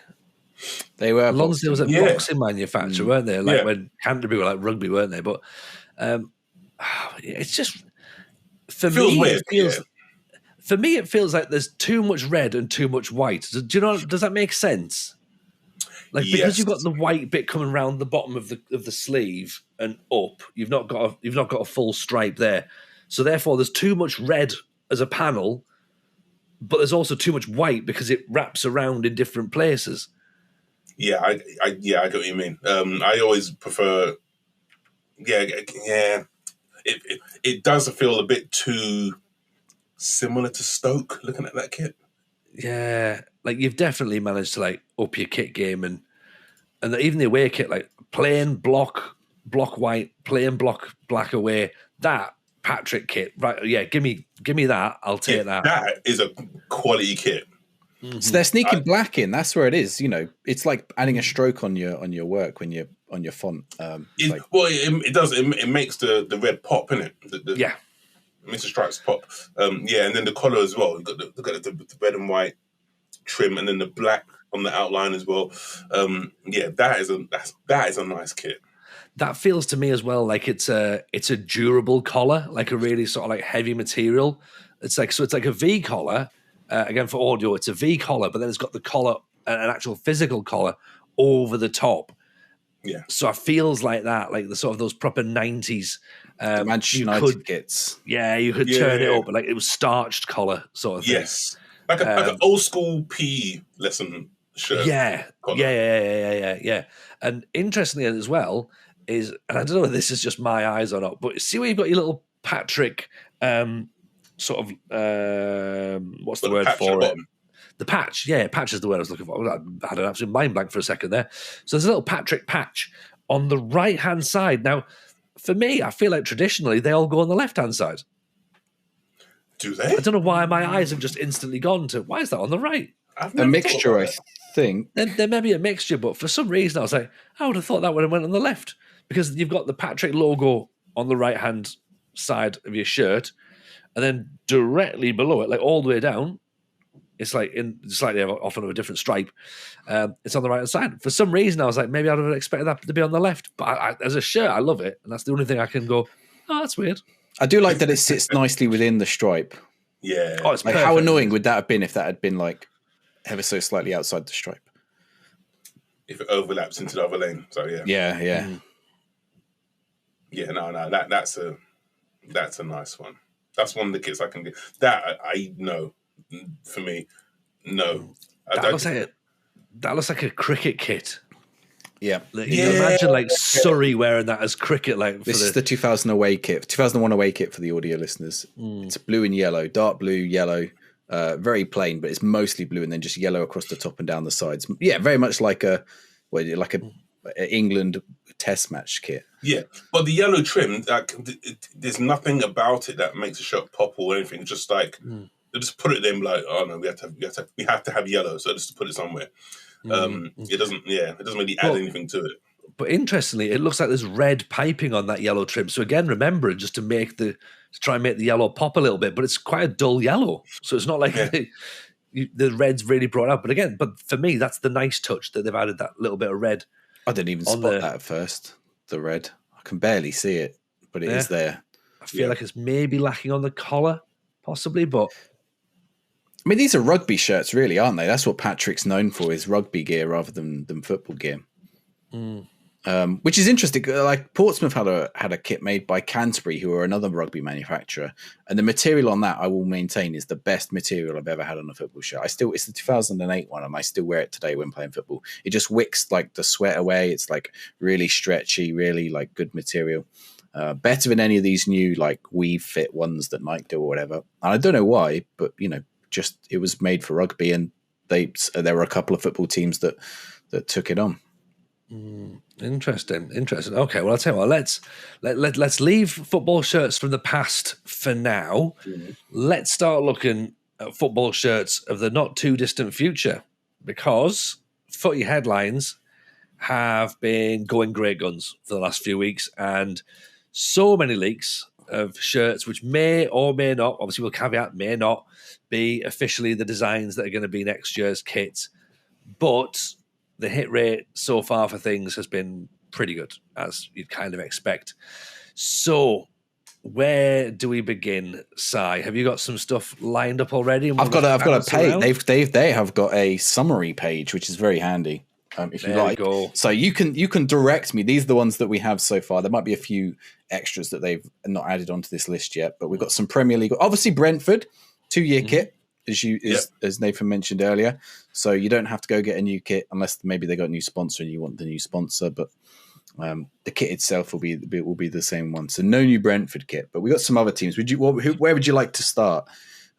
They were. Lonsdale was a boxing manufacturer, weren't they? Like when Canterbury were like rugby, weren't they? But it's just for me, it feels like there's too much red and too much white. Do you know? Does that make sense? Like because you've got the white bit coming around the bottom of the sleeve and up, you've not got a full stripe there. So therefore, there's too much red as a panel. But there's also too much white because it wraps around in different places. Yeah, I get what you mean. I always prefer. It does feel a bit too similar to Stoke. Looking at that kit. Yeah, like you've definitely managed to like up your kit game and even the away kit, like plain block white, plain block black away. That Patrick kit, right? Yeah, give me that. I'll take that. That is a quality kit. Mm-hmm. So they're sneaking black in. That's where it is. It's like adding a stroke on your work when you're on your font. It does. It makes the red pop, innit? It makes the stripes pop. And then the collar as well. You've got the red and white trim, and then the black on the outline as well. Yeah, that is a nice kit. That feels to me as well like it's a durable collar, like a really sort of like heavy material. It's like a V collar. Again, for audio, it's a V collar, but then it's got the collar, an actual physical collar over the top. Yeah. So it feels like that, like the sort of those proper 90s. The Manchester United kits. Yeah, you could turn it up, like it was starched collar sort of thing. Yes. Like an old school PE lesson shirt. Yeah. Collar. Yeah. And interestingly as well is, and I don't know if this is just my eyes or not, but see where you've got your little Patrick sort of what's the word for it? The patch, patch is the word I was looking for. I had an absolute mind blank for a second there. So there's a little Patrick patch on the right-hand side. Now, for me, I feel like traditionally they all go on the left-hand side. Do they? I don't know why my eyes have just instantly gone to, why is that on the right? A mixture, I think. There may be a mixture, but for some reason I was like, I would have thought that would have went on the left, because you've got the Patrick logo on the right-hand side of your shirt, and then directly below it, like all the way down, it's like in slightly off of a different stripe. It's on the right-hand side. For some reason, I was like, maybe I would have expected that to be on the left. But as a shirt, I love it. And that's the only thing I can go, oh, that's weird. I do like that it sits nicely within the stripe. Yeah. Oh, it's like, how annoying would that have been if that had been like ever so slightly outside the stripe? If it overlaps into the other lane. So, yeah. Yeah. Yeah, no, that's a nice one. That's one of the kits I can get. That I know. For me, no. That looks like a cricket kit. Yeah. Like, you can imagine like Surrey wearing that as cricket. Like this is the 2001 away kit for the audio listeners. It's blue and yellow, dark blue, yellow, very plain, but it's mostly blue and then just yellow across the top and down the sides. Yeah, very much like a England Test match kit. Yeah, but the yellow trim, there's nothing about it that makes a shirt pop or anything. Just like they just put it there, and be like, oh no, we have to have yellow, so just to put it somewhere. It doesn't really add anything to it. But interestingly, it looks like there's red piping on that yellow trim. So again, remembering just to try and make the yellow pop a little bit, but it's quite a dull yellow. So it's not like the red's really brought out. But for me, that's the nice touch that they've added that little bit of red. I didn't even spot that at first. The red, I can barely see it, but it is there. I feel like it's maybe lacking on the collar, possibly, but. I mean, these are rugby shirts, really, aren't they? That's what Patrick's known for, is rugby gear rather than football gear. Which is interesting. Like Portsmouth had a kit made by Canterbury, who are another rugby manufacturer, and the material on that, I will maintain, is the best material I've ever had on a football shirt. It's the 2008 one, and I still wear it today when playing football. It just wicks like the sweat away. It's like really stretchy, really like good material. Better than any of these new like weave fit ones that Nike do or whatever. And I don't know why, but just it was made for rugby, and there were a couple of football teams that took it on. Interesting. Okay, well, I'll tell you what. Let's leave football shirts from the past for now. Let's start looking at football shirts of the not too distant future, because footy headlines have been going great guns for the last few weeks, and so many leaks of shirts which may or may not, obviously we'll caveat, may not be officially the designs that are going to be next year's kits, but the hit rate so far for things has been pretty good, as you'd kind of expect. So where do we begin, Si? Have you got some stuff lined up already? I've got a page. They have got a summary page, which is very handy. If you like, so you can direct me. These are the ones that we have so far. There might be a few extras that they've not added onto this list yet, but we've got some Premier League. Obviously, Brentford 2-year kit, as Nathan mentioned earlier. So you don't have to go get a new kit unless maybe they got a new sponsor and you want the new sponsor. But the kit itself will be the same one. So no new Brentford kit, but we got some other teams. Where would you like to start?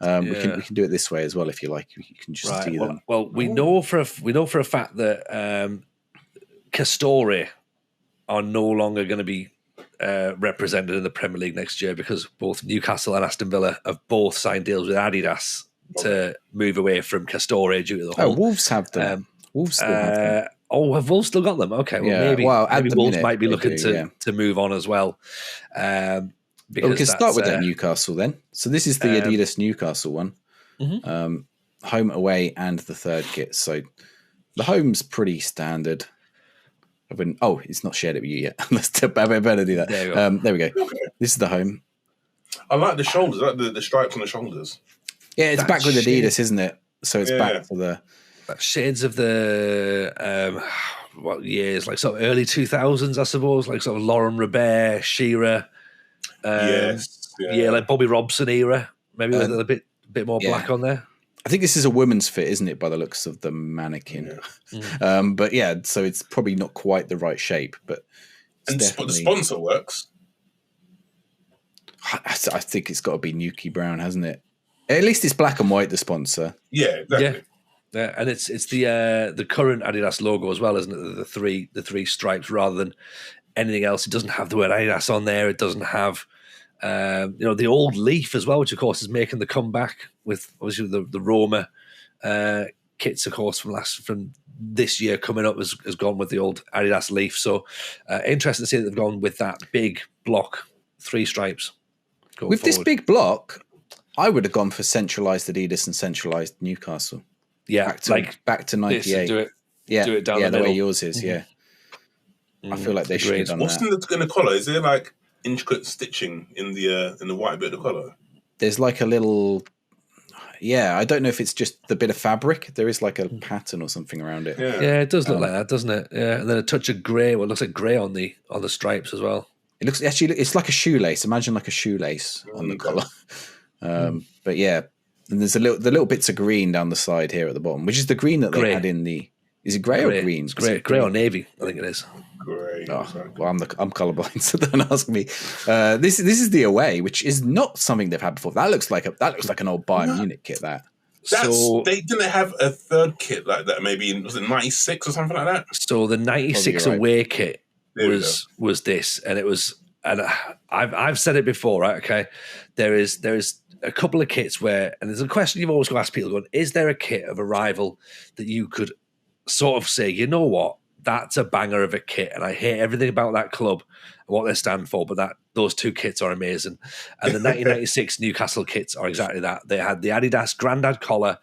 We can do it this way as well if you like. You can just see them. Well, we know for a fact that Castore are no longer going to be represented in the Premier League next year, because both Newcastle and Aston Villa have both signed deals with Adidas to move away from Castore due to the whole. Wolves have them. Wolves still have them. Have Wolves still got them? Okay, well maybe Wolves might be looking to move on as well. We can start with that Newcastle then. So this is the Adidas Newcastle one, home, away, and the third kit. So The home's pretty standard. It's not shared it with you yet. Let's better do that. There we go. Okay. This is the home. I like the shoulders, I like the stripes on the shoulders. Yeah, it's That back with shade. Adidas, isn't it? So it's back to the Shades of the what years, like sort of early 2000s, I suppose, like sort of Lauren Robert, Shearer, Yes. yeah, like Bobby Robson era, maybe with a bit more black on there. I think this is a woman's fit, isn't it, by the looks of the mannequin? Yeah. But yeah, so it's probably not quite the right shape, but And the sponsor works. I think it's got to be Nuki Brown, hasn't it? At least it's black and white, the sponsor. Yeah, exactly. Yeah, and it's the current Adidas logo as well, isn't it? The three stripes rather than anything else. It doesn't have the word Adidas on there. It doesn't have the old leaf as well, which of course is making the comeback with obviously the Roma kits, of course, from this year coming up has gone with the old Adidas leaf. So interesting to see that they've gone with that big block, 3 stripes. With this big block, I would have gone for centralised Adidas and centralised Newcastle. Yeah, back to 98. Do it down the the way middle. yours is. Yeah, I feel like they should have done What's that. in the collar? Is there like intricate stitching in the white bit of the collar? There's like a little. Yeah, I don't know if it's just the bit of fabric. There is like a pattern or something around it. Yeah, it does look like that, doesn't it? Yeah, and then a touch of grey. Well, it looks like grey on the stripes as well. It looks it's like a shoelace. Imagine like a shoelace on the collar. But yeah, and there's the little bits of green down the side here at the bottom, which is the green that they had in the. Is it grey or green? It's grey or navy. I think it is. great. Oh, well, I'm colorblind, so don't ask me. This is the away, which is not something they've had before. That looks like an old Bayern Munich kit. They didn't have a third kit like that. Maybe was it '96 or something like that. So the '96 away kit was this, and it was, and I've said it before, right? Okay, there is a couple of kits where, and there's a question you've always got to ask people: going, is there a kit of a rival that you could sort of say, you know what, that's a banger of a kit, and I hate everything about that club and what they stand for, but those two kits are amazing. And the 1996 Newcastle kits are exactly that. They had the Adidas Grandad collar.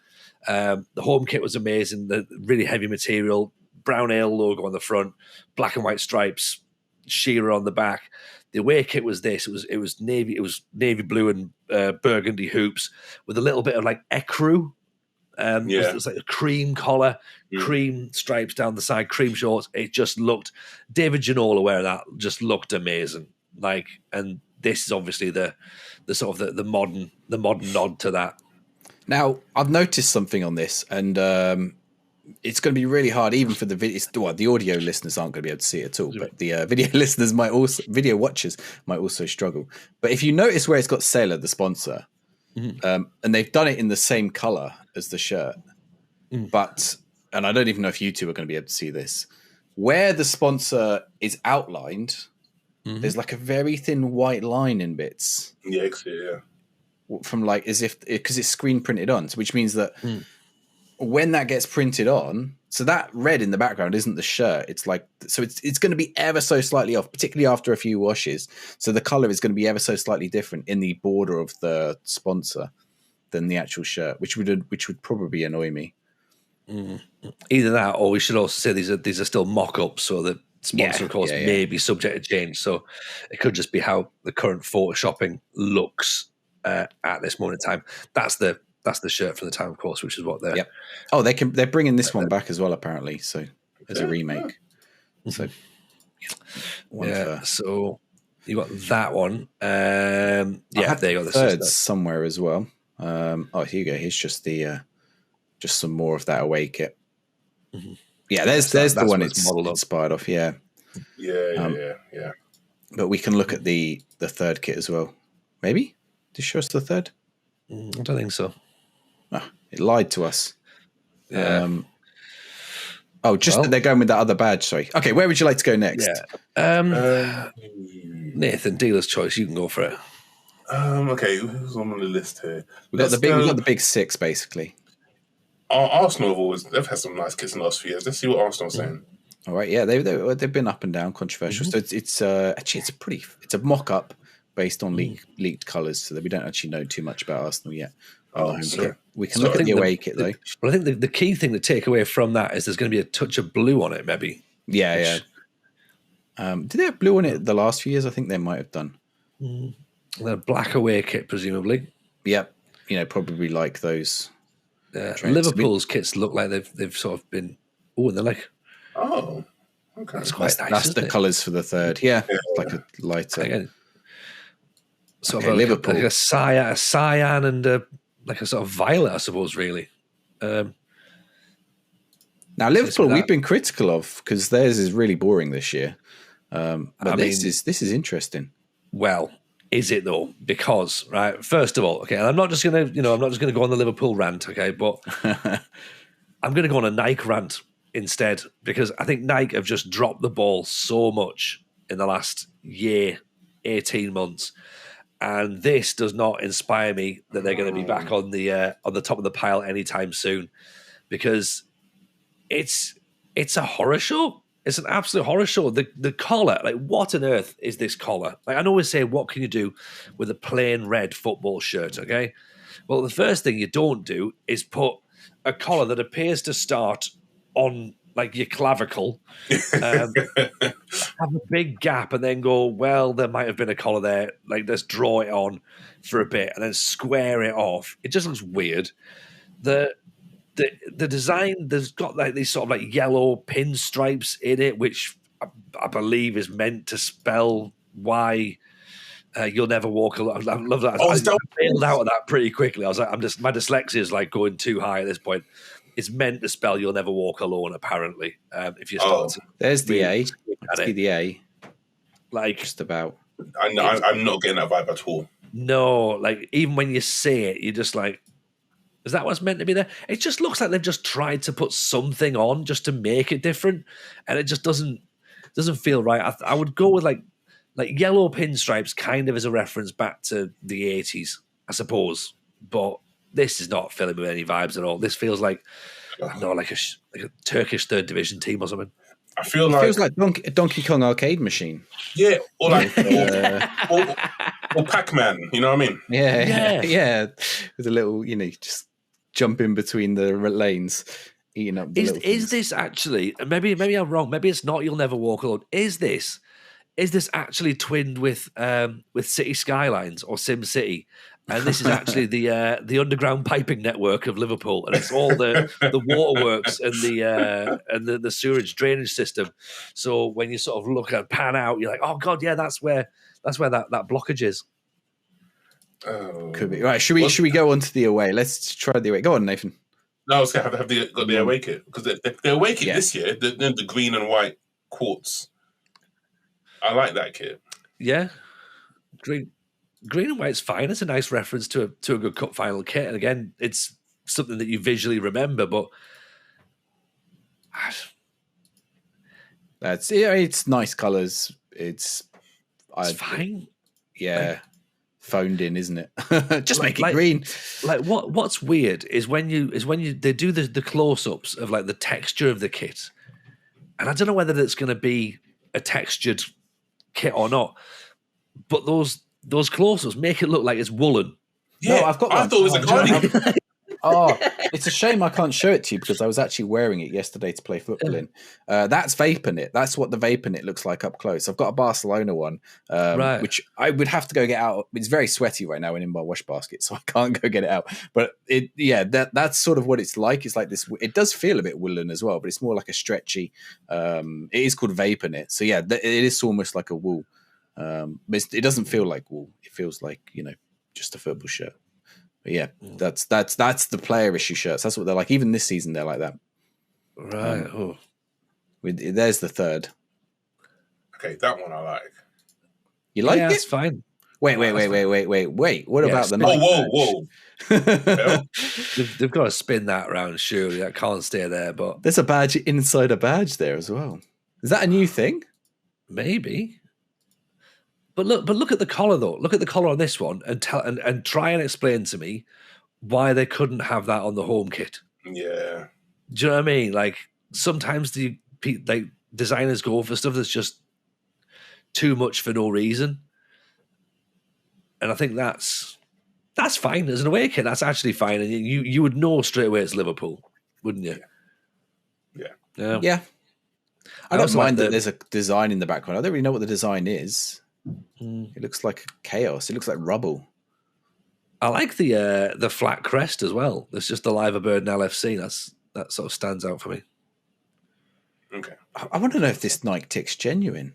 The home kit was amazing. The really heavy material, brown ale logo on the front, black and white stripes, Shearer on the back. The away kit was this. It was navy blue and burgundy hoops with a little bit of like ecru. It was like a cream collar, cream stripes down the side, cream shorts. It just looked, David Ginola wearing that just looked amazing. Like, and this is obviously the sort of the modern nod to that. Now, I've noticed something on this, and it's going to be really hard, even for the video. Well, the audio listeners aren't going to be able to see it at all, but the video watchers might also struggle. But if you notice where it's got Sailor, the sponsor, and they've done it in the same color as the shirt, but, and I don't even know if you two are going to be able to see this, where the sponsor is outlined, there's like a very thin white line in bits. Yeah. From like, as if, because it's screen printed on, so which means that when that gets printed on, so that red in the background isn't the shirt. It's like, so it's going to be ever so slightly off, particularly after a few washes. So the color is going to be ever so slightly different in the border of the sponsor than the actual shirt, which would probably annoy me. Either that, or we should also say these are still mock-ups, so the sponsor, of course, may be subject to change. So it could just be how the current photoshopping looks at this moment in time. That's the shirt from the time, of course, which is what they're. Yep. Oh, they're bringing this one back as well, apparently. So as a remake. So so you got that one. I had there you go. The thirds somewhere as well. Here you go. Here's just just some more of that away kit. Yeah, there's the one it's inspired off. Yeah. But we can look at the third kit as well. Maybe? Did you show us the third? I don't think so. Oh, it lied to us. Yeah. That they're going with that other badge. Sorry. Okay, where would you like to go next? Yeah. Nathan, dealer's choice. You can go for it. Okay, who's on the list here? We've got the big six, basically. Arsenal they've had some nice kits in the last few years. Let's see what Arsenal's saying. All right, yeah, they've been up and down, controversial. So it's a mock up based on leaked colours, so that we don't actually know too much about Arsenal yet. on the Oh, home sorry. kit. We can So look I at the think away kit though. But I think the key thing to take away from that is there's going to be a touch of blue on it, maybe. Yeah, yeah. Did they have blue on it the last few years? I think they might have done. The black away kit, presumably. Yep. You know, probably like those. Liverpool's kits look like they've sort of been. Oh, and they're like, Oh, okay. that's quite nice. That's isn't the it? colours for the third. Yeah, it's like a lighter. Again, sort Okay, of like Liverpool. a cyan and like a sort of violet, I suppose. Really. Now Liverpool, that. we've been critical of because theirs is really boring this year. But this is interesting. Well, is it though? Because right, first of all, okay, and I'm not just gonna go on the Liverpool rant, okay, but I'm gonna go on a Nike rant instead because I think Nike have just dropped the ball so much in the last year, 18 months, and this does not inspire me that they're going to be back on the top of the pile anytime soon, because it's a horror show. It's an absolute horror show. The collar, like, what on earth is this collar? Like, I know we say, what can you do with a plain red football shirt? Okay, well, the first thing you don't do is put a collar that appears to start on like your clavicle, have a big gap, and then go, well, there might have been a collar there. Like, let's draw it on for a bit and then square it off. It just looks weird. The design, there's got like these sort of like yellow pinstripes in it, which I believe is meant to spell why you'll never walk alone. I love that. I bailed out of that pretty quickly. I was like, my dyslexia is like going too high at this point. It's meant to spell you'll never walk alone, apparently. If you start to there's the A. at it. The A. Like, Just about. I'm not getting that vibe at all. no, like, even when you say it, you're just like, is that what's meant to be there? It just looks like they've just tried to put something on just to make it different, and it just doesn't feel right. I would go with like yellow pinstripes, kind of as a reference back to the 80s, I suppose. But this is not filling me with any vibes at all. This feels like I don't know, like a Turkish third division team or something. I feel It like feels like Donkey Kong arcade machine. yeah, or like or Pac-Man. You know what I mean? Yeah. With a little, just jump in between the lanes, eating up. Is this actually? Maybe I'm wrong. Maybe it's not. You'll never walk alone. Is this actually twinned with City Skylines or Sim City? And this is actually the underground piping network of Liverpool, and it's all the waterworks and the sewerage drainage system. So when you sort of look at pan out, you're like, oh god, yeah, that's where that blockage is. Could be right. Should we go on to the away? Let's try the away. Go on, Nathan. No, I was going to have the away kit because the away kit this year, the green and white quartz. I like that kit. Yeah, green and white's fine. It's a nice reference to a good cup final kit, and again, it's something that you visually remember. But it's nice colours. It's fine. Yeah. Phoned in, isn't it? Just make it green. Like what's weird is when they do the close-ups of like the texture of the kit, and I don't know whether it's going to be a textured kit or not, but those close-ups make it look like it's woolen. Yeah, no, I've got one. I thought it was a cardigan. Oh, it's a shame I can't show it to you because I was actually wearing it yesterday to play football in. That's Vaporknit. That's what the Vaporknit looks like up close. I've got a Barcelona one, which I would have to go get out. It's very sweaty right now and in my wash basket, so I can't go get it out. But that's sort of what it's like. It's like this. It does feel a bit woolen as well, but it's more like a stretchy. It is called Vaporknit, so yeah, it is almost like a wool. But it doesn't feel like wool. It feels like just a football shirt. But yeah, that's the player issue shirts. That's what they're like. Even this season, they're like that. Right. There's the third. Okay, that one I like. You like it? That's fine. Wait. What about the night? Whoa. They've got to spin that around. Surely that can't stay there. But there's a badge inside a badge there as well. Is that a new thing? Maybe. But look at the collar though. Look at the collar on this one, and try and explain to me why they couldn't have that on the home kit. Yeah. Do you know what I mean? Like sometimes designers go for stuff that's just too much for no reason, and I think that's That's fine. As an away kit, that's actually fine. And you would know straight away it's Liverpool, wouldn't you? Yeah. Yeah. I don't also mind like that there's a design in the background. I don't really know what the design is. It looks like chaos. It looks like rubble. I like the flat crest as well. It's just the Live a Bird and LFC. That sort of stands out for me. Okay. I want to know if this Nike tick's genuine.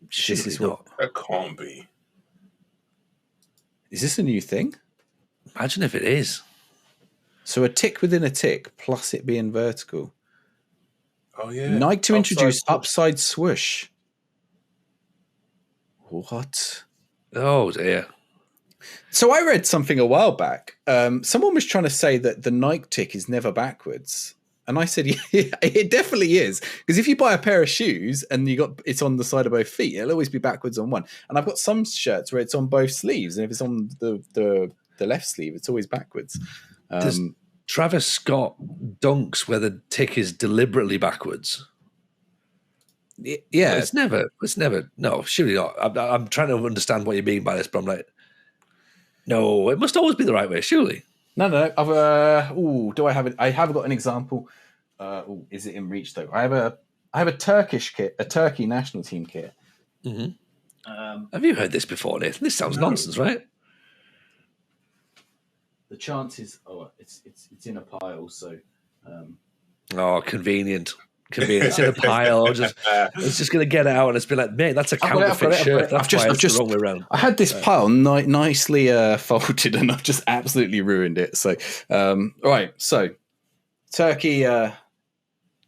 Surely not. That can't be. Is this a new thing? Imagine if it is. So a tick within a tick, plus it being vertical. Oh yeah. Nike to introduce swoosh. upside swoosh. What? Oh dear. So I read something a while back. Someone was trying to say that the Nike tick is never backwards. And I said, yeah, it definitely is. Because if you buy a pair of shoes and it's on the side of both feet, it'll always be backwards on one. And I've got some shirts where it's on both sleeves. And if it's on the left sleeve, it's always backwards. Does Travis Scott dunks where the tick is deliberately backwards? Yeah. It's never. No, surely not. I'm trying to understand what you mean by this, but I'm like, no, it must always be the right way, surely. No. Do I have it? I have got an example. Is it in reach though? I have a Turkish kit, a Turkey national team kit. Mm-hmm. Have you heard this before, Nathan? This sounds nonsense, right? The chances, it's in a pile. So, Oh, convenient. It's in a pile. It's just going to get out and it's been like, mate, that's a counterfeit shirt. That's why it's the wrong way around. I had this pile nicely folded, and I've just absolutely ruined it. So, right. So, Turkey,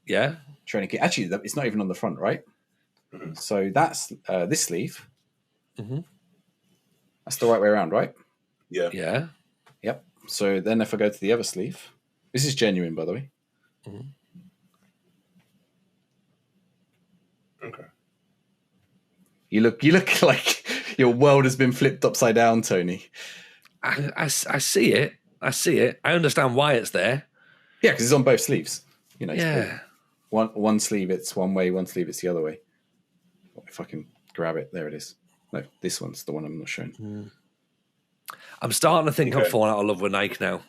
yeah, training kit. Actually, it's not even on the front, right? Mm-hmm. So that's this sleeve. Mm-hmm. That's the right way around, right? Yeah. Yep. So then, if I go to the other sleeve, this is genuine, by the way. Mm-hmm. Okay. You look like your world has been flipped upside down, Tony. I see it. I understand why it's there. Yeah, because it's on both sleeves. You know. Yeah. One sleeve it's one way, one sleeve it's the other way. If I can grab it, there it is. No, this one's the one I'm not showing. I'm starting to think I'm falling out of love with Nike now.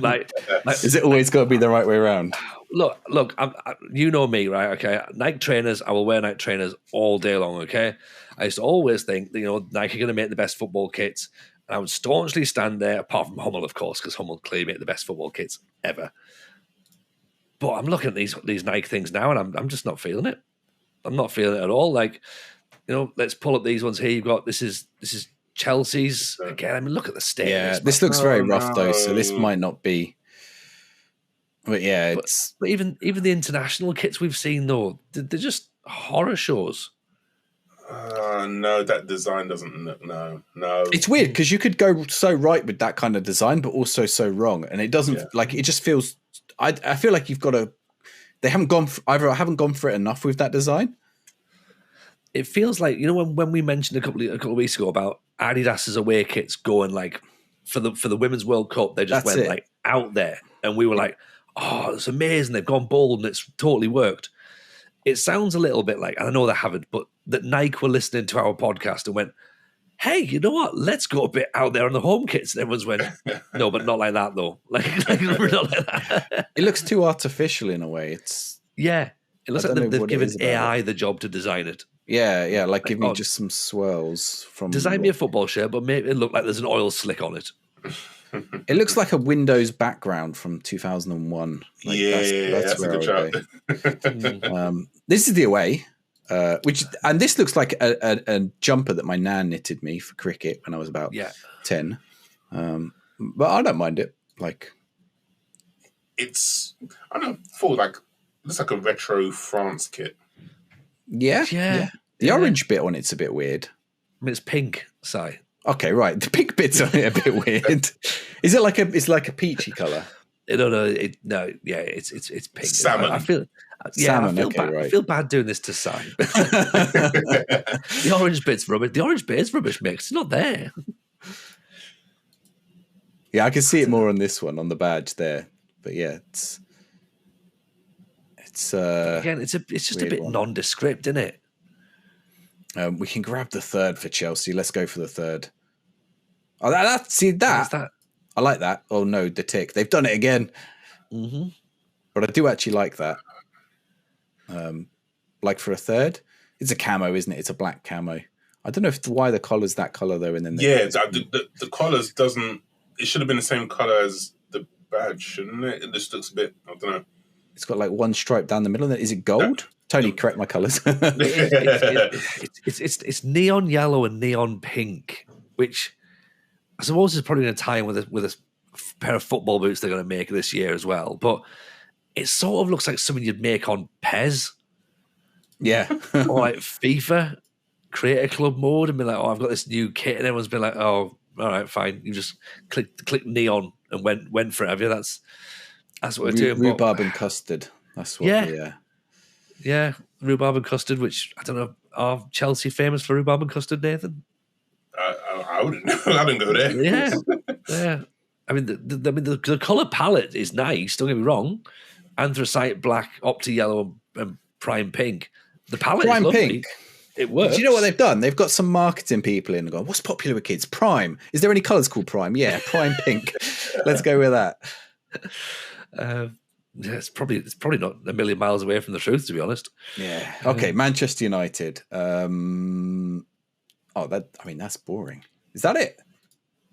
like, is it always got to be the right way around? Look, you know me, right? Okay, Nike trainers, I will wear Nike trainers all day long. Okay, I used to always think that, Nike are going to make the best football kits, and I would staunchly stand there, apart from Hummel, of course, because Hummel clearly make the best football kits ever. But I'm looking at these Nike things now, and I'm just not feeling it. I'm not feeling it at all. Like, let's pull up these ones here. You've got this is Chelsea's again. I mean, look at the state. Yeah, this looks very rough though, so this might not be. But yeah, but even the international kits we've seen though, they're just horror shows. No, that design doesn't. No. It's weird because you could go so right with that kind of design, but also so wrong, and it doesn't it just feels. I feel like you've got to. They haven't gone for it enough with that design. It feels like when we mentioned a couple of weeks ago about Adidas's away kits going like for the Women's World Cup, they just went like out there, and we were like, oh, it's amazing. They've gone bold and it's totally worked. It sounds a little bit like, and I know they haven't, but that Nike were listening to our podcast and went, hey, you know what? Let's go a bit out there on the home kits. And everyone's went, no, but not like that though. Like we're not like that. It looks too artificial in a way. It looks like they've given AI the job to design it. Yeah, like give me just some swirls from. Design me a football shirt, but make it look like there's an oil slick on it. It looks like a Windows background from 2001. Like that's a good shot. This is the away, and this looks like a jumper that my nan knitted me for cricket when I was about 10. But I don't mind it. Like, it's looks like a retro France kit. Yeah. The orange bit on it's a bit weird. I mean, it's pink, Si. Okay, right. The pink bits on it a bit weird. Is it like a peachy color? It's pink. Salmon. I feel salmon. I feel bad doing this to Si. The orange bit's rubbish. The orange bit is rubbish mix. It's not there. Yeah, I can see it more on this one on the badge there. But yeah, it's again, it's just a bit nondescript, isn't it? We can grab the third for Chelsea. Let's go for the third. Oh, see What is that? that? I like that. Oh no, the tick. They've done it again. Mm-hmm. But I do actually like that. Like for a third, it's a camo, isn't it? It's a black camo. I don't know why the collar's that color though. And then the collars doesn't. It should have been the same color as the badge, shouldn't it? It just looks a bit. I don't know. It's got like one stripe down the middle. Is it gold? Tony, correct my colors. It's neon yellow and neon pink, which I suppose is probably going to tie in with a pair of football boots they're going to make this year as well. But it sort of looks like something you'd make on Pez, yeah, or like FIFA Creator Club mode, and be like, "Oh, I've got this new kit," and everyone's been like, "Oh, all right, fine." You just click neon and went for it. Have you? That's what we're doing. Rhubarb and custard. That's what. Yeah, rhubarb and custard. Which I don't know. Are Chelsea famous for rhubarb and custard, Nathan? I wouldn't know. I didn't go there. Yeah. I mean, the color palette is nice. Don't get me wrong. Anthracite black, Opti yellow, and prime pink. The palette is lovely. Pink. It works. Do you know what they've done? They've got some marketing people in and gone, what's popular with kids? Prime. Is there any colours called Prime? Yeah, prime pink. Let's go with that. It's probably not a million miles away from the truth, to be honest. Yeah. Okay, Manchester United. That's boring. Is that it?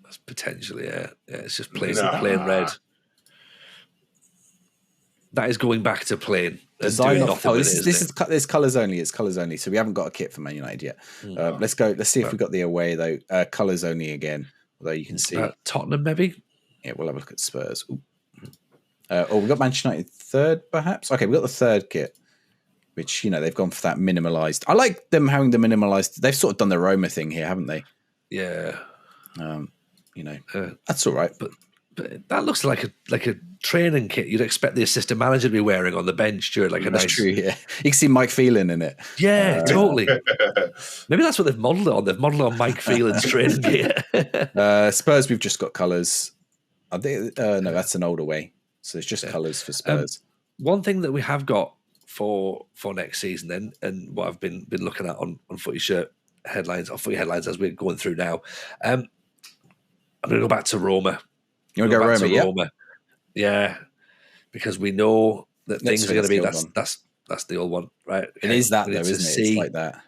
That's potentially, yeah. It's just plain red. That is going back to plain. This is colours only. It's colours only. So we haven't got a kit for Man United yet. No. Let's go. Let's see if we got the away though. Colours only again. Although you can see Tottenham maybe. Yeah, we'll have a look at Spurs. We got Manchester United third, perhaps. Okay, we got the third kit, which they've gone for that minimalised. I like them having the minimalised. They've sort of done the Roma thing here, haven't they? Yeah. That's all right. But that looks like a training kit you'd expect the assistant manager to be wearing on the bench during that's nice. True, yeah. You can see Mike Phelan in it. Yeah, totally. Maybe that's what they've modelled it on. They've modelled on Mike Phelan's training kit. Spurs, we've just got colours. I think no, that's an older way. So it's just colours for Spurs. One thing that we have got for next season then, and what I've been looking at on Footy Shirt headlines, or Footy headlines as we're going through now, I'm going to go back to Roma. You want to go Roma? Yeah. Roma. Yeah, because we know that things are going to be that's the old one, right? It is that though, isn't it? It's like that.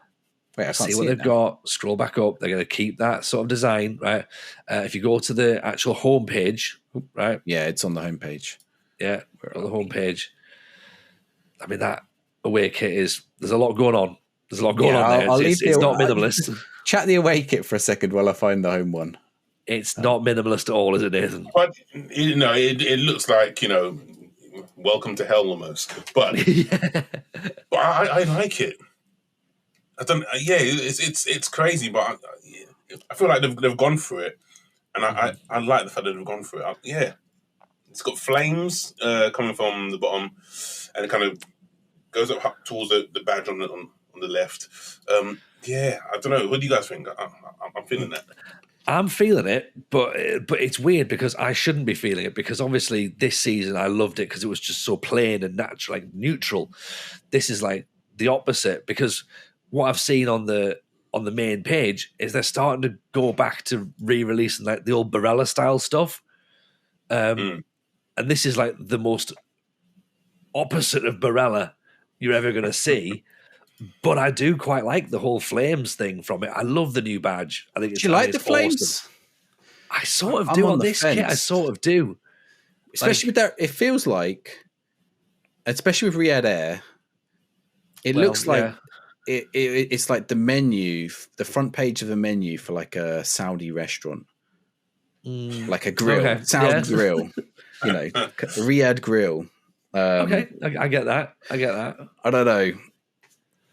Wait, I can't see what they've got. Scroll back up. They're going to keep that sort of design, right? If you go to the actual homepage, right? Yeah, it's on the homepage. Yeah, we're on the homepage. I mean, that away kit there's a lot going on. There's a lot going on there. It's not minimalist. Chat the away kit for a second while I find the home one. It's not minimalist at all, is it, Nathan? But it looks like welcome to hell almost. But but I like it. I don't. Yeah, it's crazy, but I feel like they've gone through it, and I like the fact that they've gone through it. It's got flames coming from the bottom, and it kind of goes up towards the badge on the left. I don't know. What do you guys think? I'm feeling that. I'm feeling it, but it's weird because I shouldn't be feeling it, because obviously this season I loved it because it was just so plain and natural, like neutral. This is like the opposite, because what I've seen on the main page is they're starting to go back to re-releasing like the old Barella style stuff. And this is like the most opposite of Barella you're ever going to see. But I do quite like the whole flames thing from it. I love the new badge. I think. Do you like the flames? Awesome. I sort of do on this kit. I sort of do, especially with that. It feels like, especially with Riyadh Air, it looks like it's like the menu, the front page of the menu for like a Saudi restaurant, like a grill, Saudi grill. Riyadh grill. Okay, I get that. I don't know.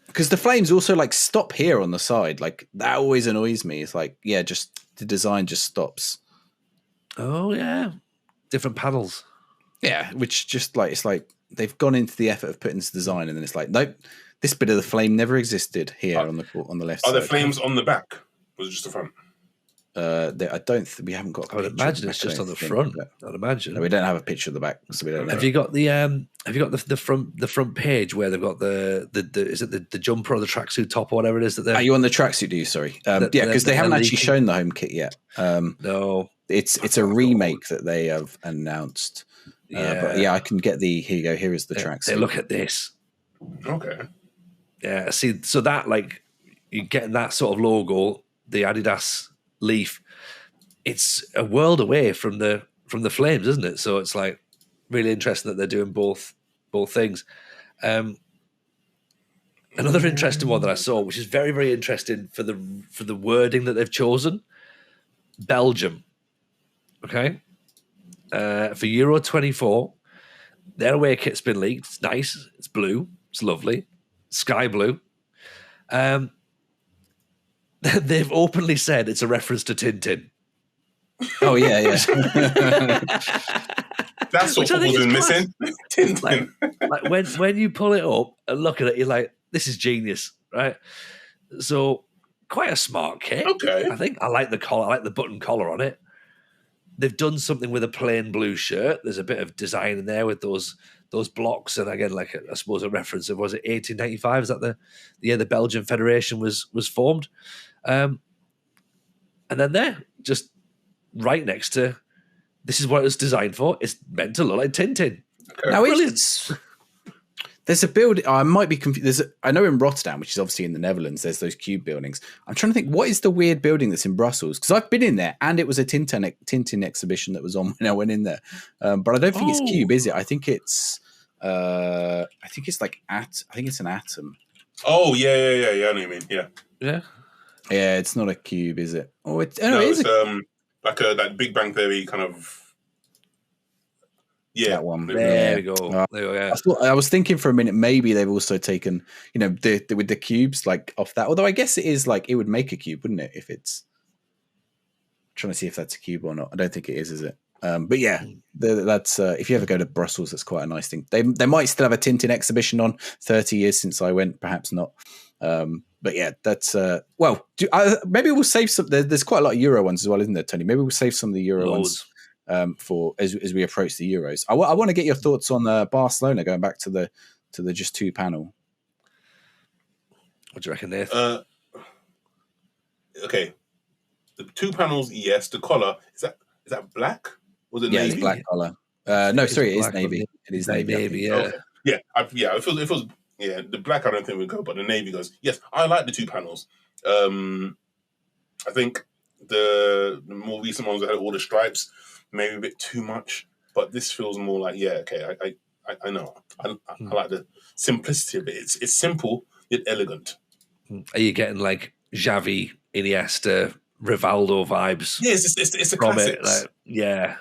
Because the flames also like stop here on the side. Like that always annoys me. It's like, just the design just stops. Oh yeah. Different panels. Yeah, which just like, it's like they've gone into the effort of putting this design and then it's like, nope, this bit of the flame never existed here on the left side. Are the flames on the back? Or is it just the front? We haven't got. I would imagine it's just on the front. I'd imagine. No, we don't have a picture of the back, so we don't know. Have you got the front page where they've got the is it the jumper or the tracksuit top or whatever it is that they're? Are you on the tracksuit? Do you? Sorry, yeah, because they haven't actually shown the home kit yet. No, it's a remake that they have announced. But yeah, I can get the. Here you go. Here is the tracksuit. Look at this. Okay. Yeah, see, so that like you getting that sort of logo, the Adidas leaf. It's a world away from the Flames, isn't it? So it's like really interesting that they're doing both things. Another interesting one that I saw, which is very, very interesting for the wording that they've chosen. Belgium, okay, for Euro 24, their away kit's been leaked. It's nice. It's blue. It's lovely. Sky blue. They've openly said it's a reference to Tintin. Oh yeah. That's what football's been missing. Tintin. Like when you pull it up and look at it, you're like, this is genius, right? So quite a smart kit. Okay. I think I like the collar. I like the button collar on it. They've done something with a plain blue shirt. There's a bit of design in there with those blocks, and again, like I suppose a reference of, was it 1895? Is that the year the Belgian Federation was formed? And then there, just right next to, this is what it was designed for. It's meant to look like Tintin. Okay. Now there's a building. I might be confused. I know in Rotterdam, which is obviously in the Netherlands, there's those cube buildings. I'm trying to think, what is the weird building that's in Brussels? Because I've been in there, and it was a Tintin exhibition that was on when I went in there. But I don't think it's cube, is it? I think it's like I think it's an atom. Oh yeah. I know what you mean. Yeah. It's not a cube, is it? Oh, it's like that Big Bang Theory kind of. Yeah, that one. There we go. There we go. I was thinking for a minute, maybe they've also taken, with the cubes like off that. Although I guess it is like, it would make a cube, wouldn't it? If it's, I'm trying to see if that's a cube or not. I don't think it is it? But yeah, that's if you ever go to Brussels, that's quite a nice thing. They might still have a Tintin exhibition on. 30 years since I went, perhaps not. But yeah, that's maybe we'll save some. There's quite a lot of Euro ones as well, isn't there, Tony? Maybe we'll save some of the Euro ones for as we approach the Euros. I want to get your thoughts on Barcelona, going back to the just two panel. What do you reckon, Nathan? Okay, the two panels, yes. The collar, is that black? Was it navy? It's black collar. No, sorry, it is navy. It is navy. Yeah. Okay. Yeah. It feels. Yeah, the black I don't think would go, but the navy goes. Yes, I like the two panels. I think the more recent ones that had all the stripes, maybe a bit too much, but this feels more like, I know. I like the simplicity of it. It's simple yet elegant. Are you getting like Xavi, Iniesta, Rivaldo vibes? Yeah, it's a classic. Yeah.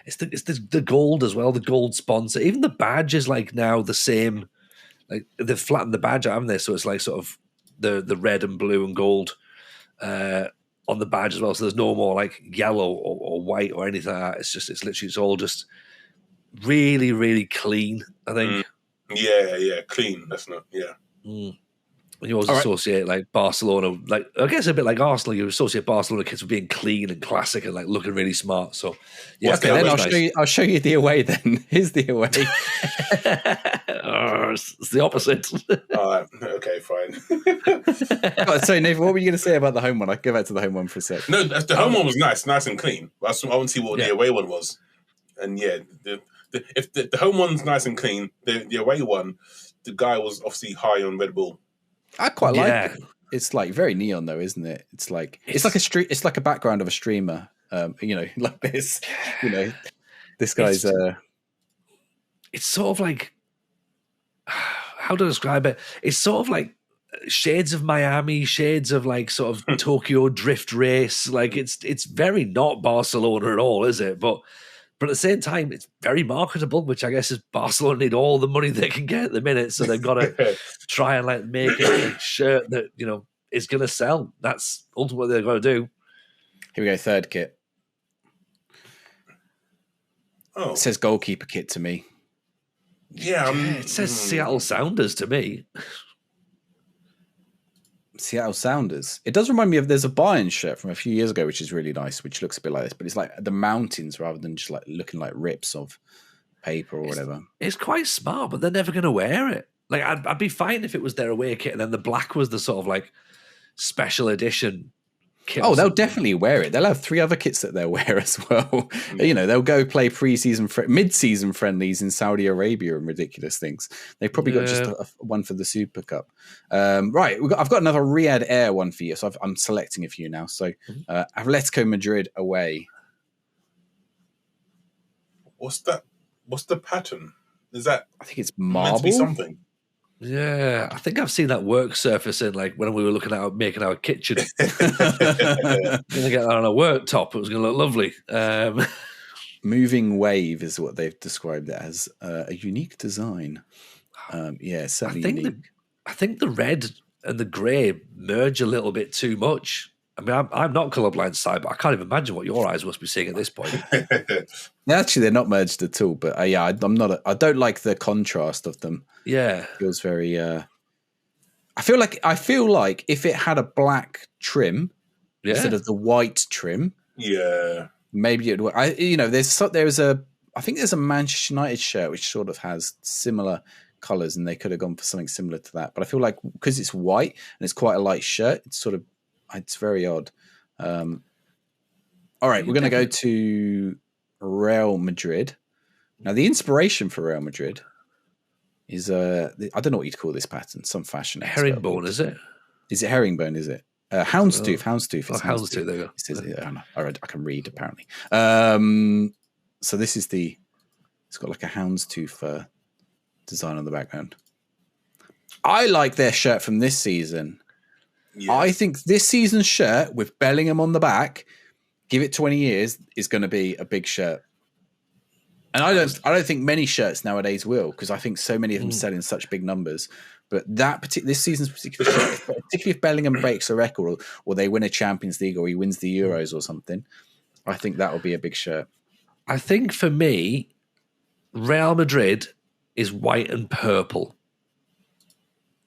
It's the gold as well, the gold sponsor. Even the badge is like now the same. Like they've flattened the badge out, haven't they? So it's like sort of the red and blue and gold on the badge as well. So there's no more like yellow or white or anything like that. It's all just really, really clean, I think. Yeah, clean. That's not, yeah. You always associate like Barcelona, like I guess a bit like Arsenal. You associate Barcelona kids with being clean and classic and like looking really smart. So yeah, okay, then I'll show you the away. Then here's the away. It's the opposite. All right, okay, fine. So Nathan, what were you going to say about the home one? I can go back to the home one for a sec. No, the home one was nice and clean. I want to see what the away one was. And yeah, if the home one's nice and clean, the away one, the guy was obviously high on Red Bull. I quite like it. It's like very neon though, isn't it? It's like it's like a background of a streamer. Like this. This guy's. It's sort of like, how do I describe it? It's sort of like shades of Miami, shades of like sort of Tokyo drift race. Like it's very not Barcelona at all, is it? But at the same time, it's very marketable, which I guess is Barcelona need all the money they can get at the minute. So they've got to try and like make a shirt that, is going to sell. That's ultimately what they're going to do. Here we go. Third kit. Oh. It says goalkeeper kit to me. Yeah, it says Seattle Sounders to me. Seattle Sounders. It does remind me of, there's a Bayern shirt from a few years ago, which is really nice, which looks a bit like this, but it's like the mountains rather than just like looking like rips of paper or whatever. It's quite smart, but they're never going to wear it. Like, I'd be fine if it was their away kit and then the black was the sort of like special edition kit. Oh, they'll definitely wear it. They'll have 3 other kits that they'll wear as well. You know, they'll go play mid-season friendlies in Saudi Arabia and ridiculous things. They've probably got just one for the Super Cup. Right, I've got another Riyadh Air one for you. So I'm selecting a few now. So Atletico Madrid away. What's that? What's the pattern? Is that? I think it's meant to marble. be something. Yeah, I think I've seen that work surface in like when we were looking at making our kitchen. Gonna get that on a worktop. It was gonna look lovely. Moving wave is what they've described it as, a unique design. Yeah, certainly unique. I think the red and the grey merge a little bit too much. I mean, I'm not colourblind, side, but I can't even imagine what your eyes must be seeing at this point. Actually, they're not merged at all. But yeah, I'm not. I don't like the contrast of them. Yeah, it feels very. I feel like if it had a black trim instead of the white trim, maybe it would. There's a Manchester United shirt which sort of has similar colours, and they could have gone for something similar to that. But I feel like because it's white and it's quite a light shirt, it's very odd. All right, we're going to go to Real Madrid. Now, the inspiration for Real Madrid is I don't know what you'd call this pattern. Some fashion herringbone, is it? Is it herringbone? Is it houndstooth? Houndstooth. Oh, houndstooth. There you go. It says, I can read apparently. So this is it's got like a houndstooth design on the background. I like their shirt from this season. Yeah. I think this season's shirt with Bellingham on the back, give it 20 years, is going to be a big shirt. And I don't think many shirts nowadays will, because I think so many of them sell in such big numbers. But this season's particular shirt, particularly if Bellingham breaks a record or they win a Champions League or he wins the Euros or something, I think that will be a big shirt. I think for me, Real Madrid is white and purple.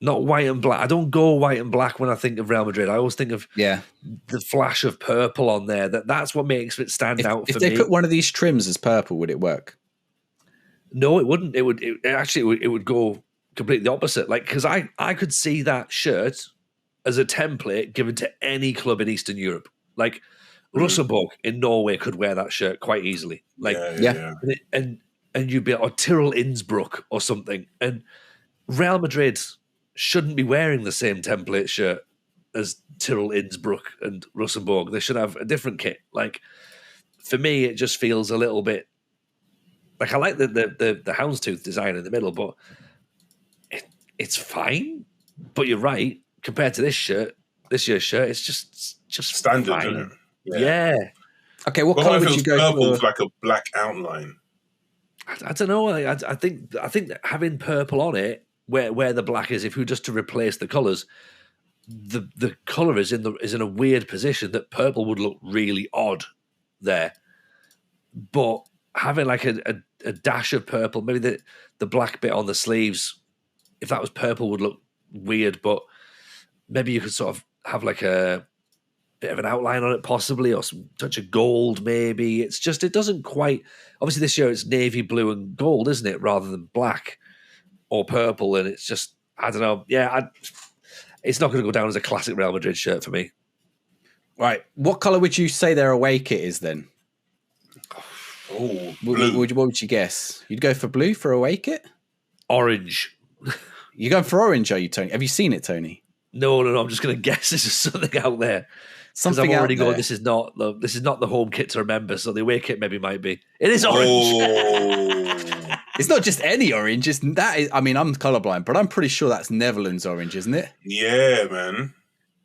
Not white and black. I don't go white and black when I think of Real Madrid. I always think of the flash of purple on there. That's what makes it stand out for me. If they put one of these trims as purple, would it work? No, it wouldn't. It would go completely the opposite. Like, because I could see that shirt as a template given to any club in Eastern Europe. Like Rosenborg in Norway could wear that shirt quite easily. Like, and you'd be or Tyrrell Innsbruck or something. And Real Madrid shouldn't be wearing the same template shirt as Tyrrell Innsbruck and Rosenborg. They should have a different kit. Like, for me, it just feels a little bit like I like the houndstooth design in the middle, but it's fine. But you're right, compared to this year's shirt, it's just standard, fine. Isn't it? Yeah. Okay, what colour would you go purple for? With like a black outline. I don't know. I think that having purple on it, where the black is, if you were just to replace the colours, the colour is in a weird position that purple would look really odd there. But having like a dash of purple, maybe the black bit on the sleeves, if that was purple, would look weird. But maybe you could sort of have like a bit of an outline on it, possibly, or some touch of gold. Maybe it doesn't quite. Obviously, this year it's navy blue and gold, isn't it, rather than black or purple, and it's just, I don't know. Yeah, it's not going to go down as a classic Real Madrid shirt for me. Right. What colour would you say their away kit is then? Oh, blue. What would you guess? You'd go for blue for away kit? Orange. You're going for orange, are you, Tony? Have you seen it, Tony? No. I'm just going to guess this is something out there. Something I've already out there. gone, this is not the home kit to remember, so the away kit maybe might be. It is orange. Oh. It's not just any orange. I'm colourblind, but I'm pretty sure that's Netherlands orange, isn't it? Yeah, man.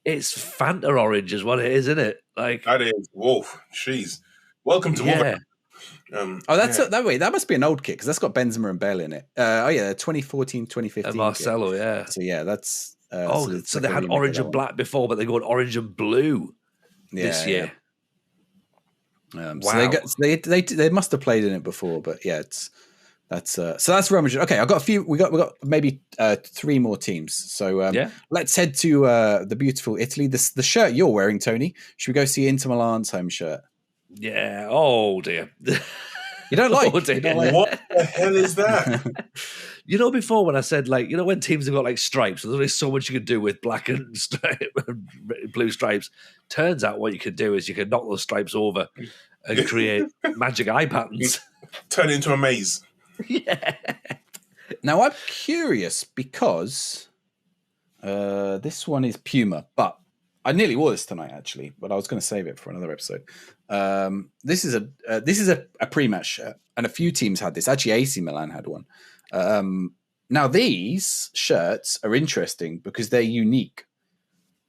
It's Fanta orange is what it is, isn't it? Like that is. Whoa, jeez. Welcome to Wolverhampton. That must be an old kit because that's got Benzema and Bale in it. 2014, 2015. And Marcelo, kit. yeah. So yeah, that's. So they had orange and black before, but they go orange and blue this year. Yeah. Wow. So they must have played in it before, but yeah, it's That's so that's Real Madrid. Okay, I've got a few. We got maybe 3 more teams. So let's head to the beautiful Italy. The shirt you're wearing, Tony. Should we go see Inter Milan's home shirt? Yeah. Oh dear. You don't like? Oh, dear. You don't like What the hell is that? You know, before when I said, like, you know, when teams have got like stripes, there's only so much you can do with black and blue stripes. Turns out what you could do is you can knock those stripes over and create magic eye patterns. Turn it into a maze. Yeah. Now I'm curious because this one is Puma, but I nearly wore this tonight actually, but I was going to save it for another episode. This is a pre-match shirt, and a few teams had this. Actually, AC Milan had one. Now these shirts are interesting because they're unique.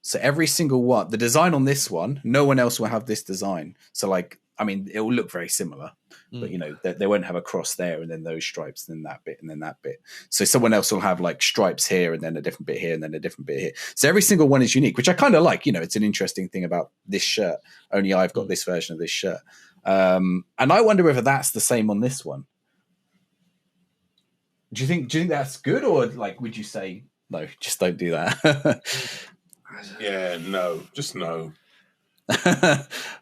So every single one, the design on this one, no one else will have this design. So like, I mean, it will look very similar, but you know, they won't have a cross there and then those stripes, and then that bit, and then that bit. So someone else will have like stripes here and then a different bit here and then a different bit here. So every single one is unique, which I kind of like. You know, it's an interesting thing about this shirt. Only I've got this version of this shirt. And I wonder whether that's the same on this one. Do you think that's good, or like would you say no, just don't do that? Yeah, no, just no.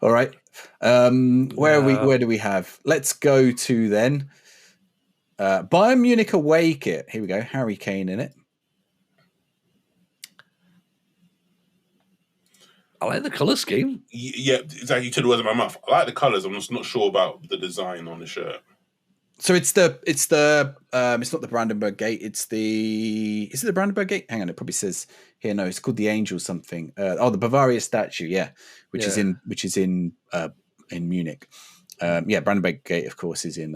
All right. Where do we have? Let's go to then Bayern Munich away kit. Here we go. Harry Kane in it. I like the colour scheme. Yeah, exactly. You took the words out of my mouth. I like the colours. I'm just not sure about the design on the shirt. So it's not the Brandenburg Gate. Is it the Brandenburg Gate? Hang on, it probably says here. No, it's called the Angel something. The Bavaria statue. Yeah, which is in Munich. Brandenburg Gate, of course, is in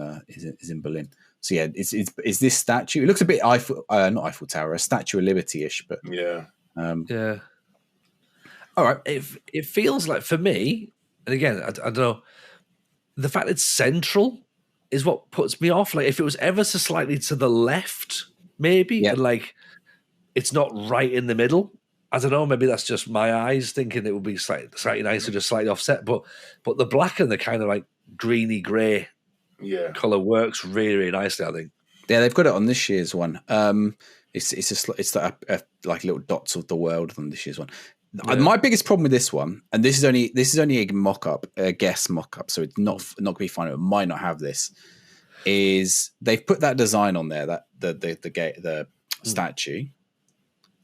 Berlin. So yeah, is this statue? It looks a bit not Eiffel Tower, a Statue of Liberty-ish, but yeah. All right, it feels like, for me, and again, I don't know, the fact it's central is what puts me off. Like, if it was ever so slightly to the left, maybe, and like it's not right in the middle. I don't know. Maybe that's just my eyes thinking it would be slightly nicer, just slightly offset. But the black and the kind of like greeny grey color works really, really nicely, I think. Yeah, they've got it on this year's one. It's like little dots of the world on this year's one. Yeah. My biggest problem with this one, and this is only a mock-up, a guess mock-up, so it's not going to be final. It might not have this. Is they've put that design on there, that the statue.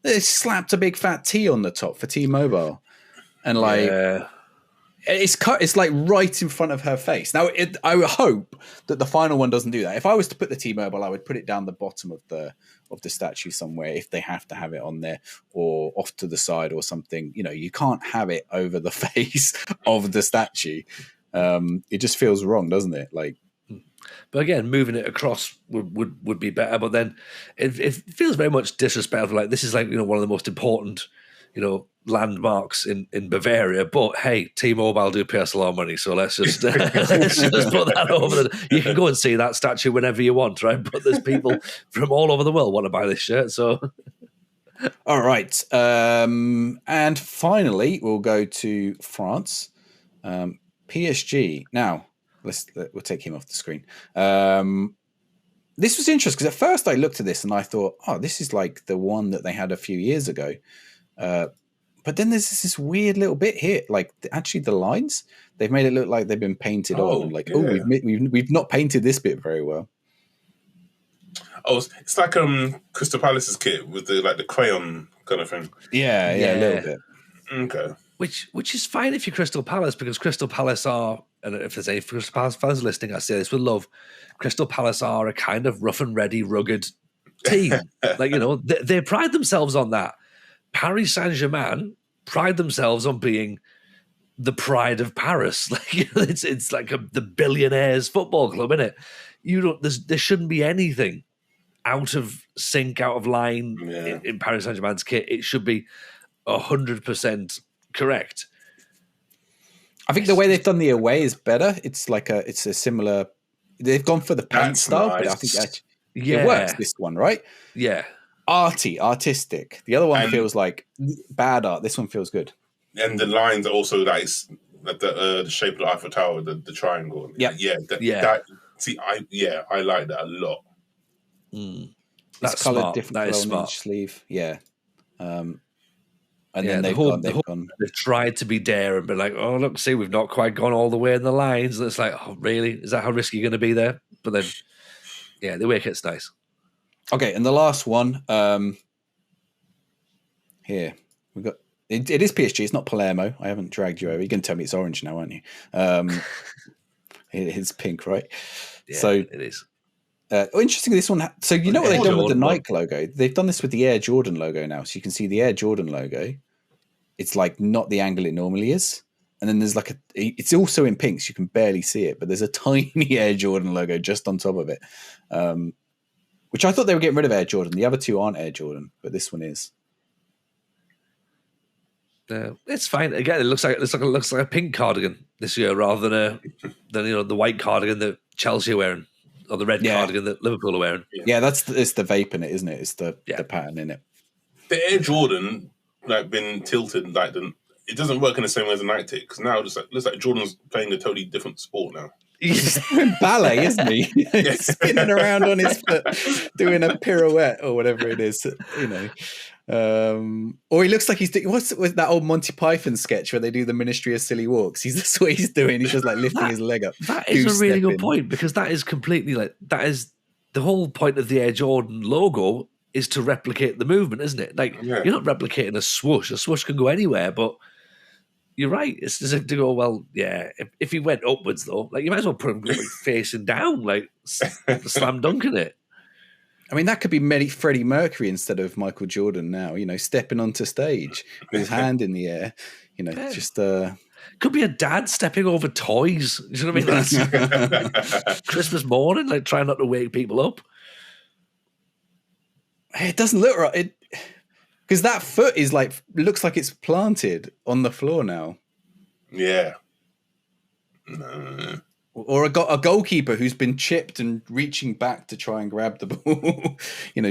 They slapped a big fat T on the top for T-Mobile, and like it's like right in front of her face. Now, I would hope that the final one doesn't do that. If I was to put the T-Mobile, I would put it down the bottom of the statue somewhere if they have to have it on there, or off to the side or something. You know, you can't have it over the face of the statue. It just feels wrong, doesn't it? Like, but again, moving it across would be better. But then it feels very much disrespectful. Like, this is like, you know, one of the most important, you know, landmarks in Bavaria. But hey, T-Mobile do pay us a lot of money, so let's just put that over. You can go and see that statue whenever you want, right? But there's people from all over the world want to buy this shirt. So, all right, and finally we'll go to France, PSG. Now we'll take him off the screen. This was interesting because at first I looked at this and I thought, oh, this is like the one that they had a few years ago. But then there's this weird little bit here, like actually the lines, they've made it look like they've been painted on. Like, we've not painted this bit very well. Oh, it's like Crystal Palace's kit with the crayon kind of thing. Yeah, a little bit. Okay. Which is fine if you're Crystal Palace, because Crystal Palace are, and if there's any Crystal Palace fans listening, I say this with love, Crystal Palace are a kind of rough and ready, rugged team. Like, you know, they pride themselves on that. Paris Saint-Germain pride themselves on being the pride of Paris. Like, you know, it's like the billionaires football club, isn't it? There shouldn't be anything out of sync, out of line in Paris Saint-Germain's kit. It should be 100% correct. I think the way they've done the away is better. It's a similar. They've gone for the paint style, nice. But I think it works. This one, right? Yeah. Artistic. The other one feels like bad art. This one feels good. And the lines are also like the shape of the Eiffel Tower, the triangle. Yeah. I like that a lot. That's It's coloured smart. different That is colour on smart. each sleeve. Yeah. And Yeah, then the they've whole, gone. they've tried to be dare and be like, oh, look, see, we've not quite gone all the way in the lines. And it's like, oh, really? Is that how risky you're going to be there? But then, yeah, the way it gets nice. Okay, and the last one here we've got. It is PSG. It's not Palermo. I haven't dragged you over. You're going to tell me it's orange now, aren't you? It's pink, right? Yeah, so it is. Interesting. This one. So you know what they've done with the Jordan Nike logo? They've done this with the Air Jordan logo now. So you can see the Air Jordan logo. It's like not the angle it normally is. And then there's like it's also in pink, so you can barely see it, but there's a tiny Air Jordan logo just on top of it. Which I thought they were getting rid of Air Jordan. The other two aren't Air Jordan, but this one is. It's fine. Again, it looks like a pink cardigan this year rather than the white cardigan that Chelsea are wearing or the red cardigan that Liverpool are wearing. Yeah, it's the vape in it, isn't it? It's the pattern in it. The Air Jordan been tilted it doesn't work in the same way as a Nike tick because now it looks like Jordan's playing a totally different sport now. He's doing ballet, isn't he? He's spinning around on his foot, doing a pirouette or whatever it is, or he looks like he's doing what's that old Monty Python sketch where they do the Ministry of Silly Walks. That's what he's doing. He's just like lifting his leg up. That is a really good point because that is completely that is the whole point of the Air Jordan logo is to replicate the movement, isn't it? You're not replicating a swoosh. A swoosh can go anywhere, but you're right. It's as if to go, well, yeah. If he went upwards though, you might as well put him facing down, slam dunking it. I mean, that could be Freddie Mercury instead of Michael Jordan now, stepping onto stage with his hand in the air, just... Could be a dad stepping over toys. You know what I mean? That's Christmas morning, trying not to wake people up. It doesn't look right. Because that foot is looks like it's planted on the floor now. Yeah. Or a goalkeeper who's been chipped and reaching back to try and grab the ball.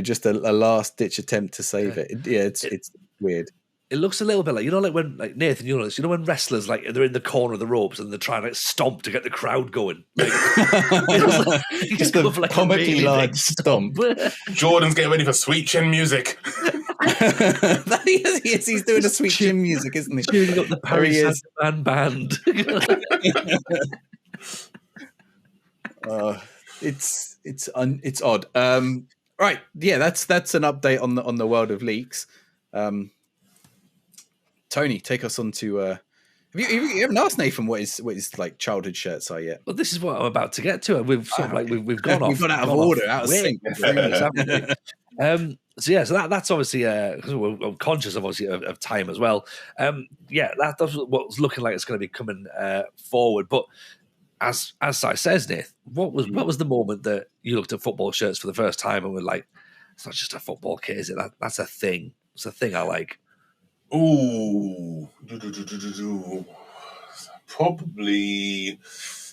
Just a last ditch attempt to save it. It's weird. It looks a little bit like when Nathan, when wrestlers they're in the corner of the ropes and they're trying to stomp to get the crowd going. Just a comically really large stomp. Jordan's getting ready for sweet chin music. He's doing a sweet chin music, isn't he? Tuning up the Paris Saint-Germain band. It's odd. Right, yeah, that's an update on the world of leaks. Tony, take us on to. Have you haven't asked Nathan what his childhood shirts are yet? Well, this is what I'm about to get to. We've sort of we've gone off. We've gone out of order, out of sync. So that's obviously because we're conscious of time as well. That's what's looking like it's going to be coming forward. But as Si says, Nath, what was the moment that you looked at football shirts for the first time and were like, it's not just a football kit, is it? That's a thing. It's a thing I like. Ooh, it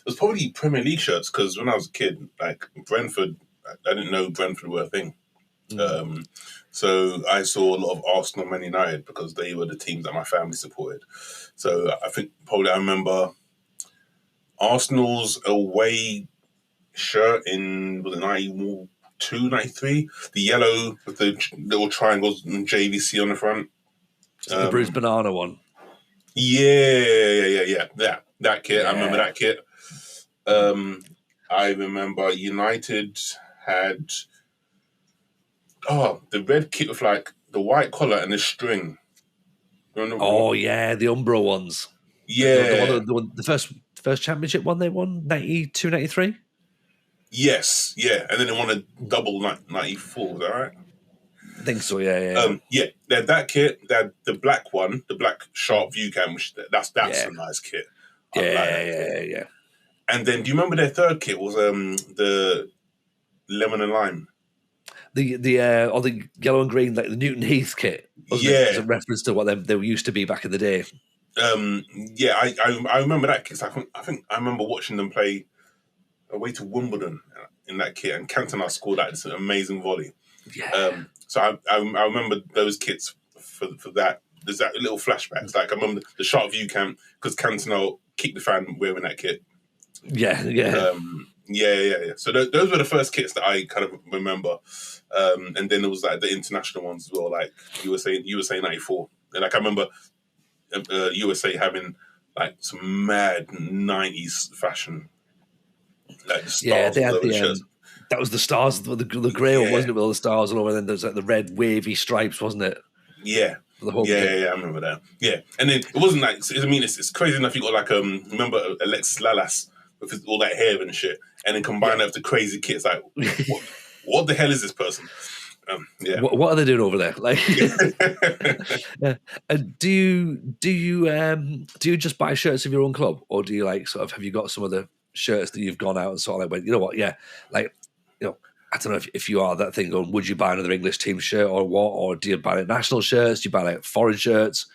was probably Premier League shirts because when I was a kid, Brentford, I didn't know Brentford were a thing. So I saw a lot of Arsenal, Man United because they were the teams that my family supported. So I think probably I remember Arsenal's away shirt in was it 92, 93? The yellow with the little triangles and JVC on the front. The bruised banana one. Yeah. That kit. Yeah. I remember that kit. I remember United had the red kit with the white collar and the string. Oh yeah, the Umbro ones. Yeah. The first championship one they won, 92, 93? Yes, yeah. And then they won a double 94, is that right? I think so, yeah. They had that kit. They had the black one, the black sharp view cam, which that's a nice kit. Yeah. And then, do you remember their third kit was the lemon and lime? The yellow and green, like the Newton Heath kit. Wasn't it? As a reference to what they used to be back in the day. I remember that kit. I think I remember watching them play away to Wimbledon in that kit, and Cantona scored that amazing volley. Yeah. So I remember those kits for that. There's that little flashbacks. I remember the sharp view cam because Cantona kicked the fan wearing that kit. Yeah. Yeah. So those were the first kits that I kind of remember, and then it was like the international ones as well, like USA 94, and like I remember USA having like some mad 90s fashion, like the Yeah, stars they all had over the shirts. that was the stars, the grey one, wasn't it? With all the stars all over, and then there's like the red wavy stripes, wasn't it? Yeah. For the home Yeah, kit. I remember that. Yeah, and then it wasn't like, I mean, it's crazy enough. You got like remember Alexis Lalas with all that hair and shit, and then combine that with the crazy kits. Like, what the hell is this person? Yeah. What are they doing over there? Like, yeah. And do you just buy shirts of your own club, or do you like sort of have you got some of the shirts that you've gone out and sort of like went, you know what, yeah, like, you know, I don't know if you are that thing going, would you buy another English team shirt or what, or do you buy like national shirts? Do you buy like foreign shirts?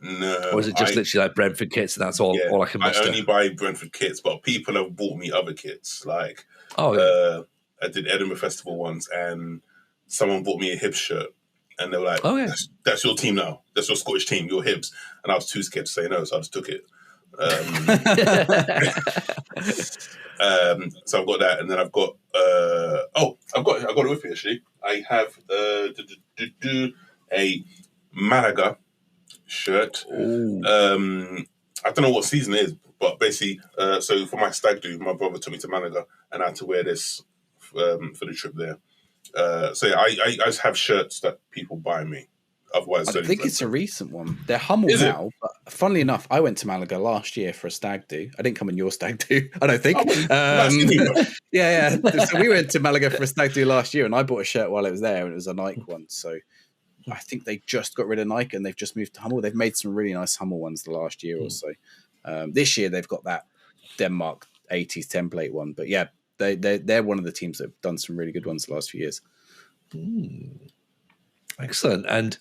No, Or is it just literally like Brentford kits and that's all I can muster? I only buy Brentford kits, but people have bought me other kits. Like, yeah. I did Edinburgh Festival once, and someone bought me a Hibs shirt, and they were like, oh yeah, that's your team now. That's your Scottish team, your Hibs. And I was too scared to say no, so I just took it. So I've got that, and then I've got I've got it with me actually. I have a Malaga shirt. I don't know what season it is, but basically, so for my stag do, my brother took me to Malaga, and I had to wear this for the trip there. So yeah, I just have shirts that people buy me. Otherwise, I think it's a recent one. They're Hummel Is now, but funnily enough, I went to Malaga last year for a stag do. I didn't come on your stag do, I don't think. Yeah. So we went to Malaga for a stag do last year, and I bought a shirt while it was there, and it was a Nike one. So I think they just got rid of Nike and they've just moved to Hummel. They've made some really nice Hummel ones the last year or so. This year they've got that Denmark 80s template one, but yeah, they're one of the teams that have done some really good ones the last few years. Excellent. And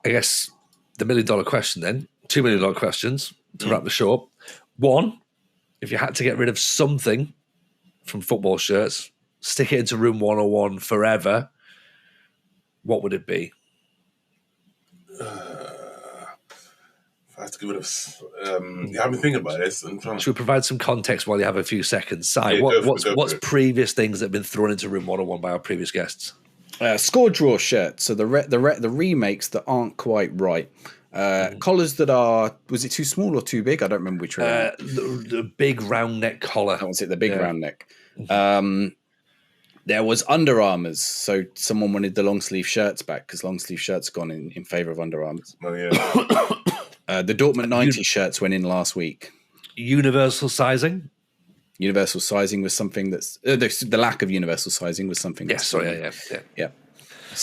I guess the $1 million question then, $2 million questions to wrap the show up. One, if you had to get rid of something from football shirts, stick it into room 101 forever, what would it be? If I have to get rid of, I've been thinking about this. Should we provide some context while you have a few seconds? Si, Yeah, what's previous things that have been thrown into room 101 by our previous guests? Score draw shirts, so the remakes that aren't quite right. Collars that are, was it too small or too big? I don't remember which one. The big round neck collar. That was it, the big round neck. There was Under Armours, so someone wanted the long sleeve shirts back because long sleeve shirts gone in favour of Under Armours. Oh yeah. The Dortmund 90 shirts went in last week. Universal sizing. Universal sizing was something that's the lack of universal sizing was something. Yeah. So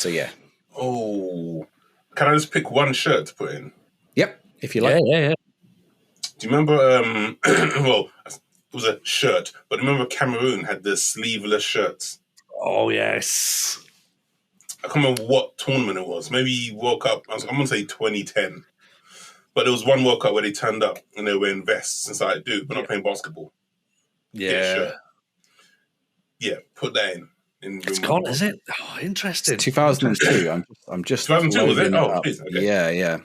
yeah. Oh, can I just pick one shirt to put in? Yep, if you like. Yeah. Do you remember? Well, it was a shirt, but remember Cameroon had the sleeveless shirts. Oh yes. I can't remember what tournament it was. Maybe World Cup. I'm gonna say 2010. But there was one World Cup where they turned up and they were wearing vests and started, dude, we're not playing basketball. Yeah. Yeah, put that in. It's gone, is it? Oh, interesting. It's 2002. I'm just 2002 was it? Oh, please. Okay. Yeah.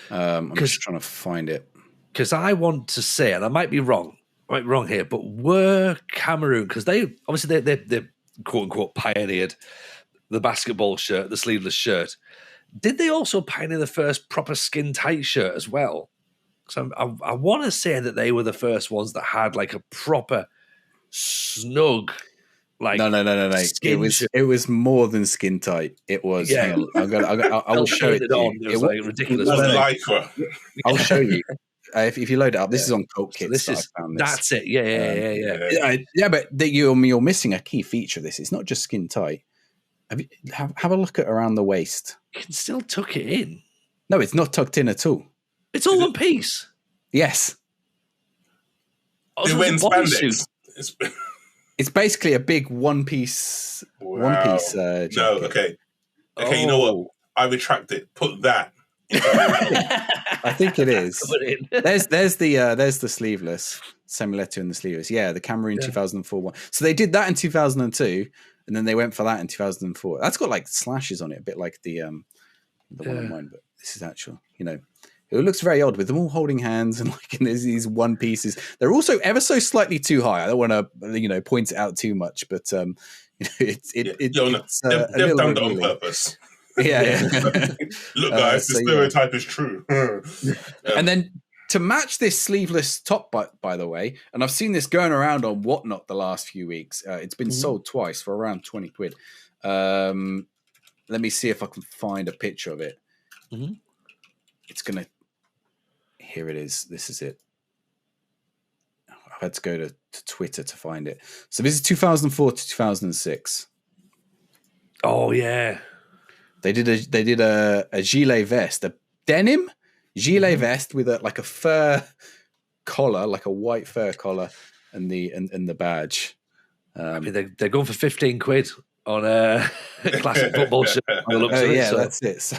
I'm just trying to find it. Because I want to say, and I might be wrong here, but were Cameroon, because they obviously they quote unquote pioneered the basketball shirt, the sleeveless shirt. Did they also pioneer the first proper skin tight shirt as well? So I want to say that they were the first ones that had like a proper snug, like no. It was more than skin tight. It was. Yeah. I will show it to you. It was like ridiculous. It was Lycra. I'll show you. If you load it up, this is on Colt Kits. So that's it. Yeah. But you're missing a key feature of this. It's not just skin tight. Have a look at around the waist. You can still tuck it in. No, it's not tucked in at all. It's all one piece. Yes. They went spandex. It's basically a big one piece. Wow. One piece. Jacket. No, okay. You know what? I retract it. Put that. I think it is. There's the sleeveless Semiletto and the sleeveless. Yeah, the Cameroon 2004 one. So they did that in 2002, and then they went for that in 2004. That's got like slashes on it, a bit like the one on mine. But this is actual. It looks very odd with them all holding hands and like in these one pieces. They're also ever so slightly too high. I don't want to point it out too much, but it's They've a little done that on revealing. purpose. Yeah. Look, guys, the stereotype is true. And then to match this sleeveless top, by the way, and I've seen this going around on Whatnot the last few weeks. It's been sold twice for around 20 quid. Let me see if I can find a picture of it. Mm-hmm. It's gonna. Here it is. This is it. I had to go to Twitter to find it. So this is 2004 to 2006. Oh yeah, they did a gilet vest, a denim gilet vest with a fur collar, like a white fur collar, and the badge. I mean, they're going for 15 quid on a classic football shirt. That's it. So.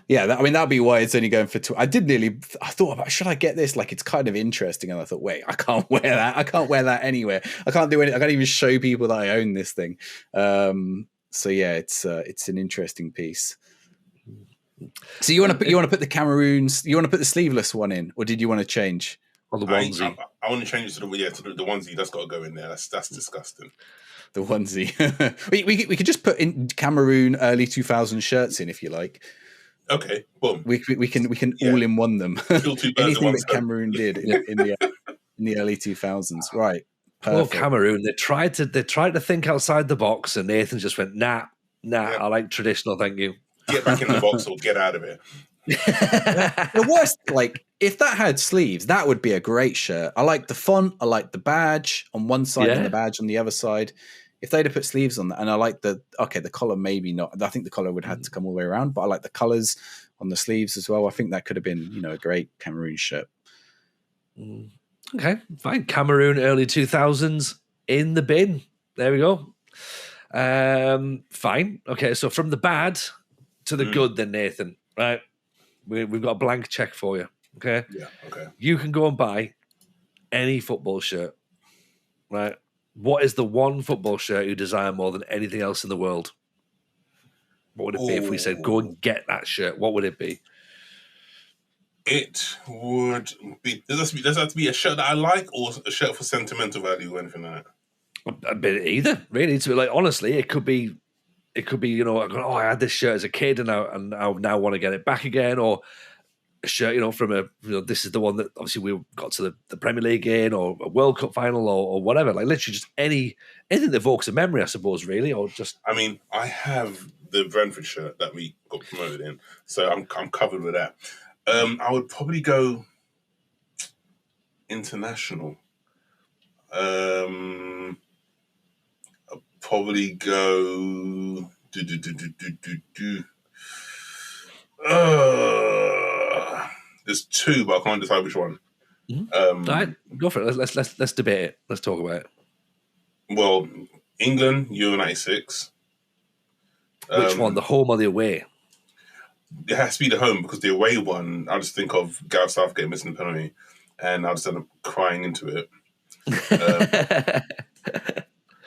Yeah, that'd be why it's only going for two. I thought about, should I get this? Like, it's kind of interesting. And I thought, wait, I can't wear that. I can't wear that anywhere. I can't do anything. I can't even show people that I own this thing. So yeah, it's an interesting piece. So you want to put the Cameroons, you want to put the sleeveless one in, or did you want to change? Or the onesie? I want to change it to the onesie. That's got to go in there. That's disgusting. The onesie. we could just put in Cameroon early 2000 shirts in if you like. Okay, boom. We can all in one them. Anything that Cameroon did in the early 2000s, right? Well, Cameroon, they tried to think outside the box, and Nathan just went, nah. Yep. I like traditional, thank you. Get back in the box or get out of it. The worst, like if that had sleeves, that would be a great shirt. I like the font, I like the badge on one side and the badge on the other side. If they'd have put sleeves on that, and I like the collar, maybe not. I think the collar would have to come all the way around, but I like the colors on the sleeves as well. I think that could have been, a great Cameroon shirt. Okay, fine. Cameroon early 2000s in the bin. There we go. Fine. Okay, so from the bad to the good, then Nathan. Right, we've got a blank check for you. Okay. Yeah. Okay. You can go and buy any football shirt. Right. What is the one football shirt you desire more than anything else in the world? What would it be if we said, go and get that shirt? What would it be? It would be... Does it have to be a shirt that I like or a shirt for sentimental value or anything like that? A bit either, really. To be like, honestly, it could be, I had this shirt as a kid and I now want to get it back again, or a shirt, from this is the one that obviously we got to the Premier League in, or a World Cup final, or whatever. Like literally just anything that evokes a memory, I suppose, really, or just. I mean, I have the Brentford shirt that we got promoted in, so I'm covered with that. I would probably go international. I'd probably go. There's two, but I can't decide which one. All right, go for it. Let's debate it. Let's talk about it. Well, England, Euro '96. Which one, the home or the away? It has to be the home, because the away one, I just think of Gareth Southgate missing the penalty, and I just end up crying into it.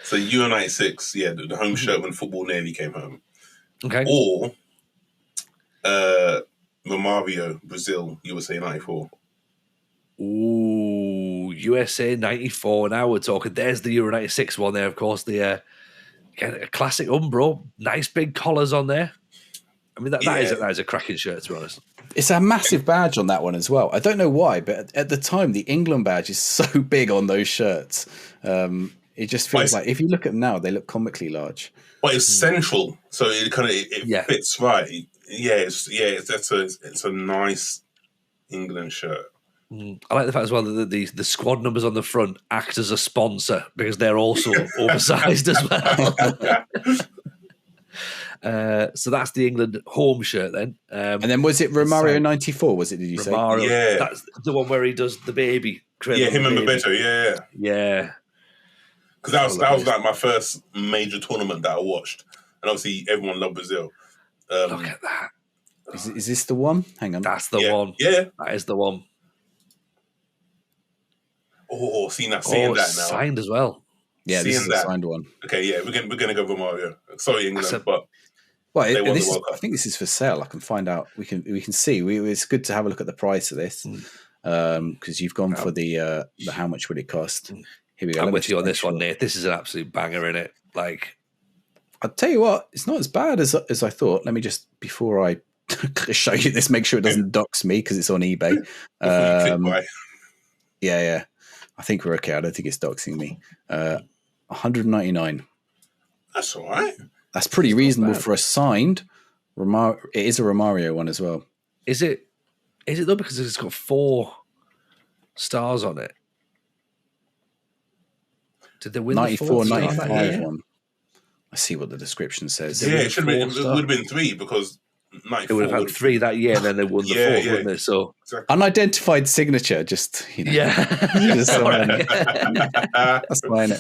So Euro '96, yeah, the home shirt when football nearly came home. Okay. Or Romario, Brazil, USA '94. Ooh, USA '94. Now we're talking. There's the Euro '96 one there, of course. The a classic Umbro, nice big collars on there. I mean, that is a cracking shirt, to be honest. It's a massive badge on that one as well. I don't know why, but at the time, the England badge is so big on those shirts. It just feels like, if you look at them now, they look comically large. But it's central, so it kind of fits right. It's a nice England shirt. I like the fact as well that the squad numbers on the front act as a sponsor, because they're also oversized as well. So that's the England home shirt then. And then was it Romario '94? Was it? Did you Romario, say? Yeah, that's the one where he does the baby. Yeah, him and Bebeto. Yeah. Because that was like my first major tournament that I watched, and obviously everyone loved Brazil. Look at that. Is this the one? Hang on. That's the one. Yeah, that is the one. Oh, seeing that now. Signed as well. Yeah, this is the signed one. Okay, yeah, we're gonna go Romario. Sorry, England, but Well, They won the this is, World Cup. I think this is for sale. I can find out. We can see. It's good to have a look at the price of this because you've gone for the how much would it cost? Here we go. I'm with you on this one, Nate. This is an absolute banger, innit? Like, I'll tell you what, it's not as bad as I thought. Let me just, before I show you this, make sure it doesn't dox me because it's on eBay. Yeah. I think we're okay. I don't think it's doxing me. 199. That's all right. That's pretty reasonable for a signed. It is a Romario one as well. Is it though? Because it's got 4 stars on it. Did they win 94, the 95 one? I see what the description says. Yeah, it should have been. It would have been 3 because 94. It would have had 3 that year, and then they won the 4th, wouldn't they? So exactly. Unidentified signature, just just that's fine.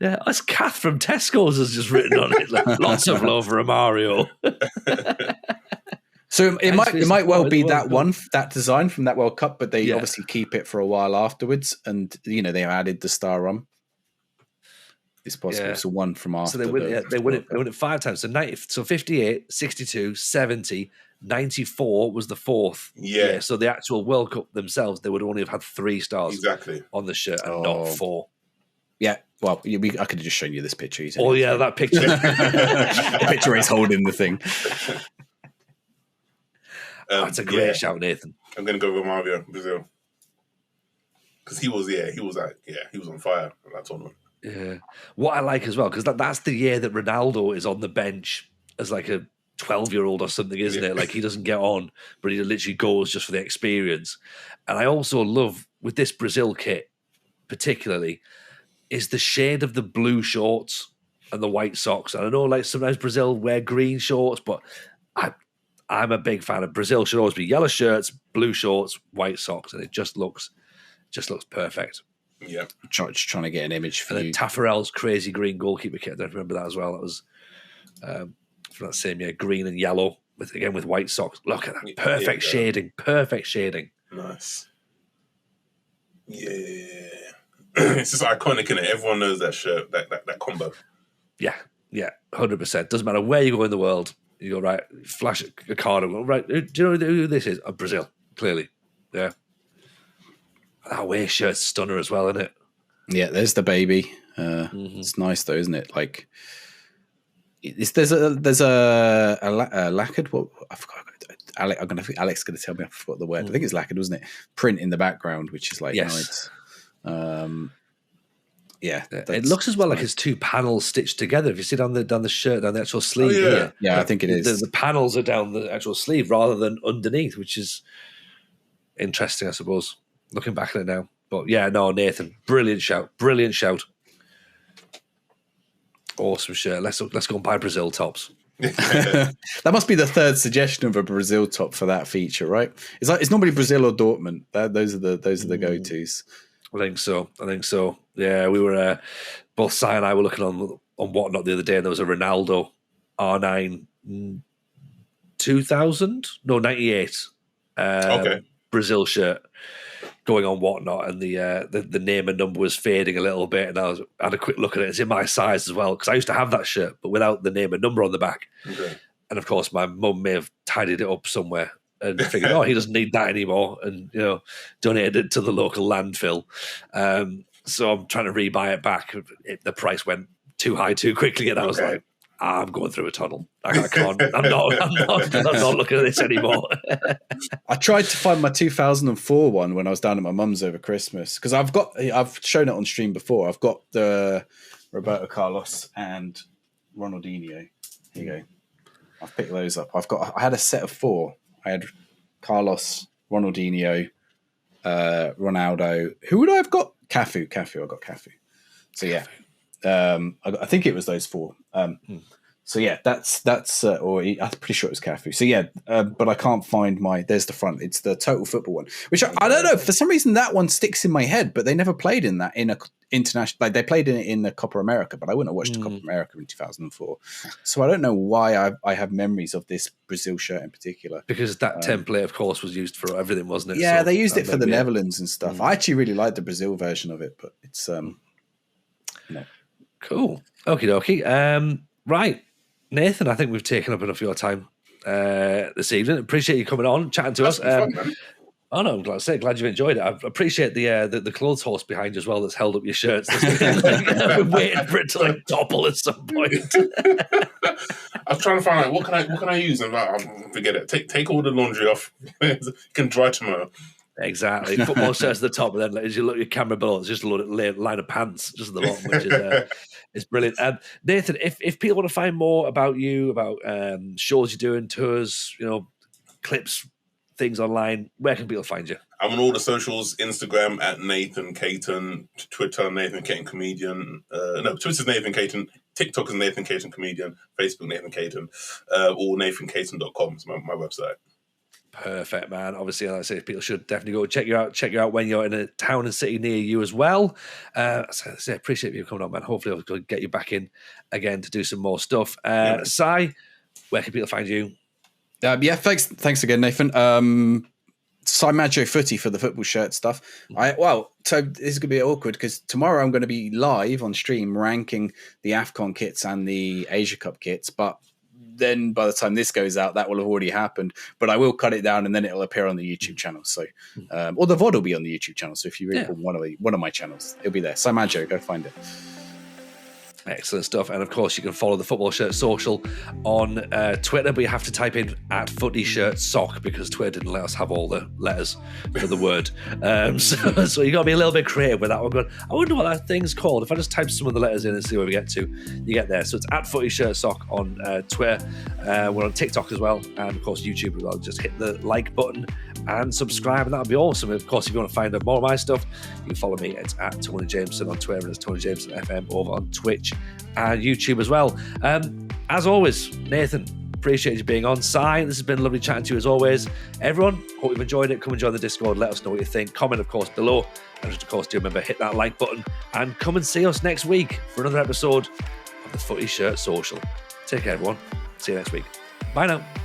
Yeah, that's Kath from Tesco's has just written on it. Like, lots of love for Mario. So it might well be that design from that World Cup, but they obviously keep it for a while afterwards, and they added the star on. It's possible. So one from after. So they win it 5 times. So 90, so 58, 62, 70, 94 was the 4th. Yeah. So the actual World Cup themselves, they would only have had 3 stars on the shirt and not 4. Yeah. Well, I could have just shown you this picture. That picture. The picture is holding the thing. That's a great shout, Nathan. I'm going to go with Mario, Brazil. Because he was on fire at that tournament. Yeah. What I like as well, because that's the year that Ronaldo is on the bench as like a 12-year-old or something, isn't it? Like he doesn't get on, but he literally goes just for the experience. And I also love, with this Brazil kit particularly, is the shade of the blue shorts and the white socks. And I know like sometimes Brazil wear green shorts, but I'm a big fan of Brazil. Should always be yellow shirts, blue shorts, white socks, and it just looks perfect. Yeah, just trying to get an image for and you. Then Taffarel's crazy green goalkeeper kit. I don't remember that as well. That was from that same year, green and yellow with white socks. Look at that, perfect shading. Nice. Yeah, it's just iconic, innit? Everyone knows that shirt, that combo. Yeah, 100%. Doesn't matter where you go in the world. You go right, flash a card and go right. Do you know who this is? Brazil, clearly. Yeah. That away shirt's stunner as well, isn't it? Yeah, there's the baby. It's nice though, isn't it? Like, there's a lacquered. What I forgot. Alex going to tell me. I forgot the word. I think it's lacquered, wasn't it? Print in the background, which is like nice. It looks as well like it's 2 panels stitched together. If you see down the shirt, down the actual sleeve here. Yeah, I think it is. The panels are down the actual sleeve rather than underneath, which is interesting, I suppose. Looking back at it now. But yeah, no, Nathan, brilliant shout. Awesome shirt. Let's go and buy Brazil tops. That must be the 3rd suggestion of a Brazil top for that feature, right? It's normally Brazil or Dortmund. Those are the go-tos. I think so. Yeah, we were both Si and I were looking on Whatnot the other day, and there was a Ronaldo R9 98 Brazil shirt going on Whatnot, and the name and number was fading a little bit, and I had a quick look at it. It's in my size as well, because I used to have that shirt, but without the name and number on the back. Okay. And of course, my mum may have tidied it up somewhere and figured, he doesn't need that anymore, and donated it to the local landfill. So I'm trying to rebuy it back. The price went too high too quickly, and I was like, I'm going through a tunnel. I can't. I'm not looking at this anymore. I tried to find my 2004 one when I was down at my mum's over Christmas, because I've shown it on stream before. I've got the Roberto Carlos and Ronaldinho. Here you go. I've picked those up. I had a set of 4. I had Carlos, Ronaldinho, Ronaldo. Who would I have got? Cafu. I got Cafu. So yeah, I think it was those 4. So yeah, that's or I'm pretty sure it was Cafu. So yeah, but I can't find there's the front. It's the Total Football one, which I don't know, for some reason that one sticks in my head, but they never played in that in a international, like they played in it in the Copa America, but I wouldn't have watched the Copa America in 2004. So I don't know why I have memories of this Brazil shirt in particular. Because that template, of course, was used for everything, wasn't it? Yeah, they used it for the Netherlands and stuff. I actually really like the Brazil version of it, but it's cool. Okie dokie. Right. Nathan, I think we've taken up enough of your time this evening. Appreciate you coming on, chatting to us. Fun, man. Oh no, I'm glad you enjoyed it. I appreciate the clothes horse behind you as well that's held up your shirts. I've been waiting for it to like topple at some point. I was trying to find out what can I use, and forget it. Take all the laundry off. You can dry tomorrow. Exactly. Football shirts at the top, and then as you look at your camera below, it's just a line of pants just at the bottom, which is brilliant. Nathan, if people want to find more about you, about shows you're doing, tours, clips, things online, where can people find you? I'm on all the socials: Instagram at Nathan Caton, Twitter Nathan Caton Comedian. Twitter's Nathan Caton, TikTok is Nathan Caton Comedian, Facebook Nathan Caton, or NathanCaton.com is my website. Perfect, man. Obviously, like I say, people should definitely go check you out when you're in a town and city near you as well. So I appreciate you coming on, man. Hopefully I'll get you back in again to do some more stuff. Si, where can people find you? Thanks again, Nathan. Si Maggio Footy for the football shirt stuff. So this is going to be awkward because tomorrow I'm going to be live on stream ranking the AFCON kits and the Asia Cup kits, but then by the time this goes out, that will have already happened. But I will cut it down and then it'll appear on the YouTube channel. So, or the VOD will be on the YouTube channel. So if you read one of my channels, it'll be there. Si Maggio, go find it. Excellent stuff. And of course, you can follow the Football Shirt Social on Twitter, but you have to type in @FootyShirtSock because Twitter didn't let us have all the letters for the word. So you got to be a little bit creative with that one. Going, I wonder what that thing's called. If I just type some of the letters in and see where we get to, you get there. So it's @FootyShirtSock on Twitter. We're on TikTok as well. And of course, YouTube as well. Just hit the like button and subscribe, and that'll be awesome. And of course, if you want to find out more of my stuff, you can follow me. It's @TonyJameson on Twitter, and it's Tony Jameson FM over on Twitch and YouTube as well. As always, Nathan, appreciate you being on. Si, this has been lovely chatting to you as always. Everyone, hope you've enjoyed it. Come and join the Discord. Let us know what you think. Comment, of course, below. And just, of course, do remember, hit that like button and come and see us next week for another episode of the Footy Shirt Social. Take care, everyone. See you next week. Bye now.